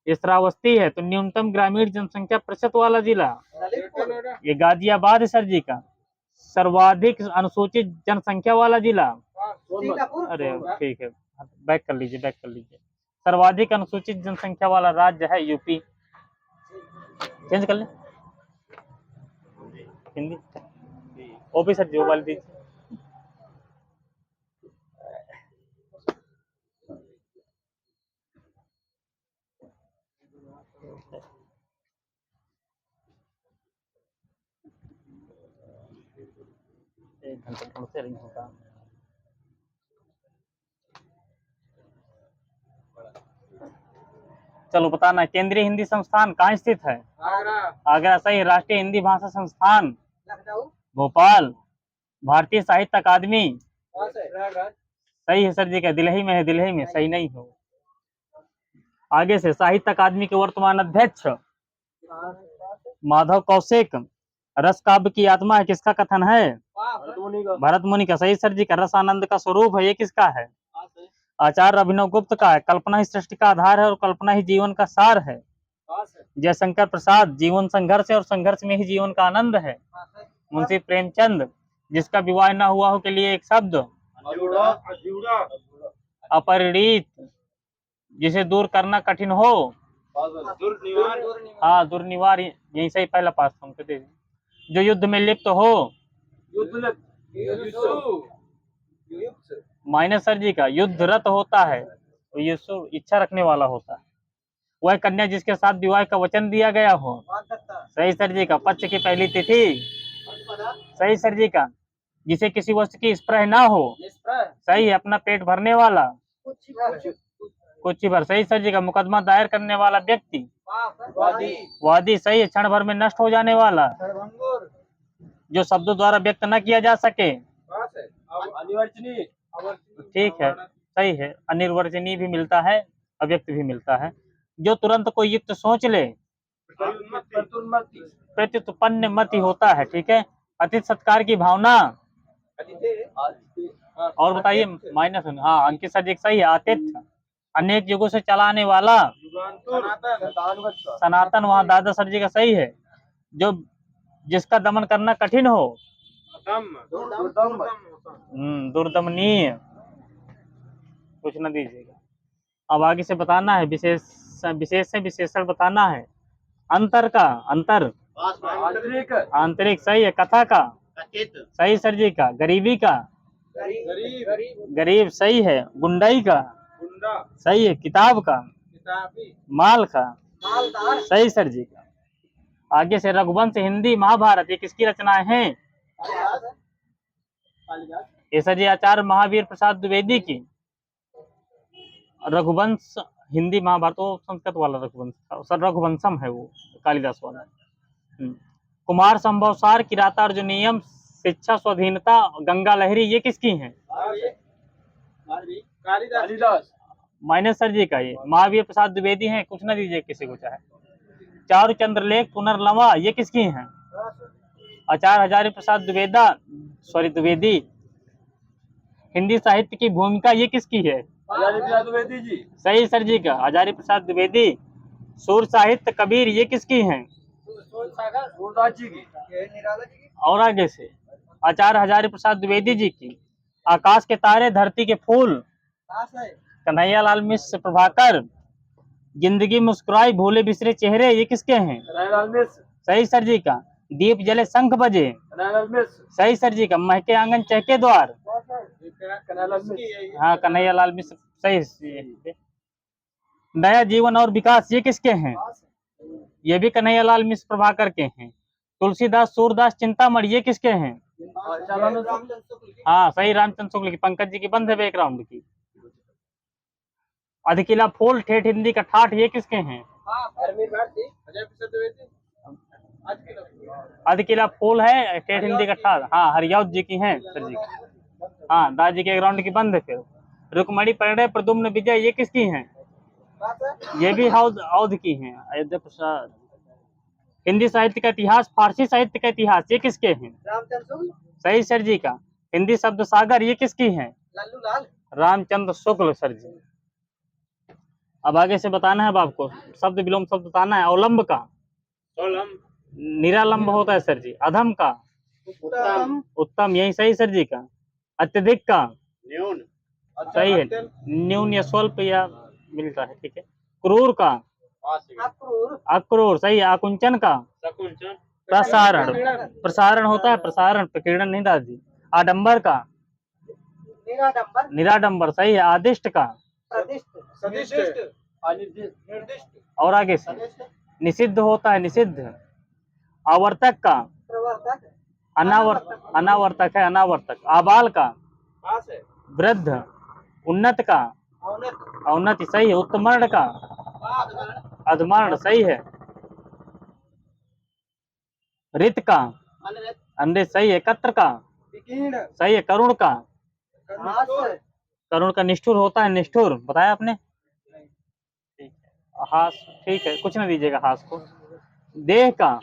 ये श्रावस्ती है। तो न्यूनतम ग्रामीण जनसंख्या प्रतिशत वाला जिला ये गाजियाबाद है सर जी का। सर्वाधिक अनुसूचित जनसंख्या वाला जिला अरे ठीक है बैक कर लीजिए बैक कर लीजिए। सर्वाधिक अनुसूचित जनसंख्या वाला राज्य है यूपी। चेंज कर ले हिंदी ओपी सर जी वाली दीजिए। एक घंटे थोड़ा से रिंग होगा। चलो बताना केंद्रीय हिंदी संस्थान कहाँ स्थित है? आगरा सही। राष्ट्रीय हिंदी भाषा संस्थान भोपाल। भारतीय साहित्य अकादमी सही है सर जी का। दिल्ली में है। दिल्ली में सही नहीं हो। आगे से साहित्य अकादमी के वर्तमान अध्यक्ष माधव कौशिक। रस काव्य की आत्मा है किसका कथन है? भरत मुनि का सही सर जी का। रस आनंद का स्वरूप है ये किसका है? आचार्य अभिनव गुप्त का है। कल्पना ही सृष्टि का आधार है और कल्पना ही जीवन का सार है जयशंकर प्रसाद। जीवन संघर्ष है और संघर्ष में ही जीवन का आनंद है मुंशी प्रेमचंद। जिसका विवाह न हुआ हो के लिए एक शब्द अपरिणीत। जिसे दूर करना कठिन हो हाँ दुर्निवार यही सही पहला पास हमको दे। जो युद्ध में लिप्त हो माइनस सर जी का। युद्धरत होता है तो ये इच्छा रखने वाला होता है। वह कन्या जिसके साथ विवाह का वचन दिया गया हो सही सर जी का। पक्ष की पहली तिथि सही सर जी का। जिसे किसी वस्तु की स्पर्श ना हो सही है। अपना पेट भरने वाला कुछ ही भर सही सर जी का। मुकदमा दायर करने वाला व्यक्ति वादी सही है। क्षण भर में नष्ट हो जाने वाला जो शब्दों द्वारा व्यक्त न किया जा सके ठीक है सही है। अनिर्वचनीय भी मिलता है अव्यक्त भी मिलता है। जो तुरंत कोई युक्त सोच ले प्रत्युत्पन्न मति होता है ठीक है। अतिथि सत्कार की भावना और बताइए माइनस हाँ अंकित सर जी सही है। आतिथ्य अनेक युगों से चलाने वाला सनातन वहाँ दादा सर जी का सही है। जो जिसका दमन करना कठिन हो दुर्दमनीय कुछ न दीजिएगा। अब आगे से बताना है विशेष से विशेषण बताना है। अंतर का अंतर आंतरिक सही है। कथा का सही सर जी का। गरीबी का गरीब सही है। गुंडाई का सही है। किताब का माल का सही सर जी का। आगे से रघुवंश हिंदी महाभारत ये किसकी रचनाएं हैं? ये सर जी आचार्य महावीर प्रसाद द्विवेदी की। रघुवंश हिंदी महाभारत वो संस्कृत वाला रघुवंश था सर। रघुवंशम है वो कालिदास वाला। कुमार संभवसार किराता अर्जुनियम शिक्षा स्वाधीनता गंगा लहरी ये किसकी हैं? कालिदास माइनस सर जी का। ये महावीर प्रसाद द्विवेदी हैं। कुछ ना दीजिए किसी को चाहे। चारु चंद्रलेख पुनर्लवा ये किसकी हैं? आचार्य हजारी प्रसाद द्विवेदी। हिंदी साहित्य की भूमिका ये किसकी है? द्विवेदी जी सही सर जी का। हजारी प्रसाद द्विवेदी। सूर साहित्य कबीर ये किसकी हैं? और आगे से आचार्य हजारी प्रसाद द्विवेदी जी की। आकाश के तारे धरती के फूल कन्हैयालाल मिश्र, प्रभाकर। जिंदगी मुस्कुराई भूले बिसरे चेहरे, ये किसके हैं? कन्हैयालाल मिश्र। सही सर जी का। दीप जले शंख बजे, कन्हैयालाल मिश्र। सही सर जी का। महके आंगन चहके द्वार, कन्हैयालाल मिश्र। हाँ कन्हैयालाल मिश्र सही। नया जीवन और विकास, ये किसके हैं? ये भी कन्हैयालाल मिश्र, प्रभाकर के हैं। तुलसीदास, सूरदास, चिंतामणि, ये किसके हैं? हाँ सही, रामचंद्र शुक्ल की। पंकज जी की बंद है बैकग्राउंड की। अधकिला फूल ठेठ हिंदी का ठाठ, ये किसके हैं? अधकिला फूल है ठेठ हिंदी का ठाठ, हाँ हरियौध जी की हैं सर जी। हाँ दादाजी के ग्राउंड की बंद है। फिर रुक्मणी, परिणय, प्रद्युम्न, विजय, ये किसकी हैं? ये भी औध की हैं, अयोध्या प्रसाद। हिंदी साहित्य का इतिहास, फारसी साहित्य का इतिहास, ये किसके हैं? सही सर जी का। हिंदी शब्द सागर, ये किसकी हैं? रामचंद्र शुक्ल सर जी। अब आगे से बताना है अब आपको, शब्द विलोम शब्द बताना है। अवलंब का निरालंब होता है सर जी। अधम का उत्तम, यही सही सर जी का। अत्यधिक का न्यून। सही है, न्यून या स्वल्प या मिलता है, ठीक है। क्रूर का अक्रूर, सही है। आकुंचन का प्रसारण, प्रसारण होता है प्रसारण, प्रकीर्णन नहीं दादी। आडंबर का निराडंबर, सही है। आदिष्ट का और आगे से निषिद्ध होता है, निषिद्ध। आवर्तक का अनावर्तक है, अनावर्तक। आबाल का वृद्ध। उन्नत का औन्नति, सही है। उत्तमर्ण का अधमर्ण, सही है। रित का अंडे, सही है। कत्र का सही है। करुण का करुण का निष्ठुर होता है, निष्ठुर, बताया आपने। हास, ठीक है, कुछ ना दीजिएगा हास को। देह का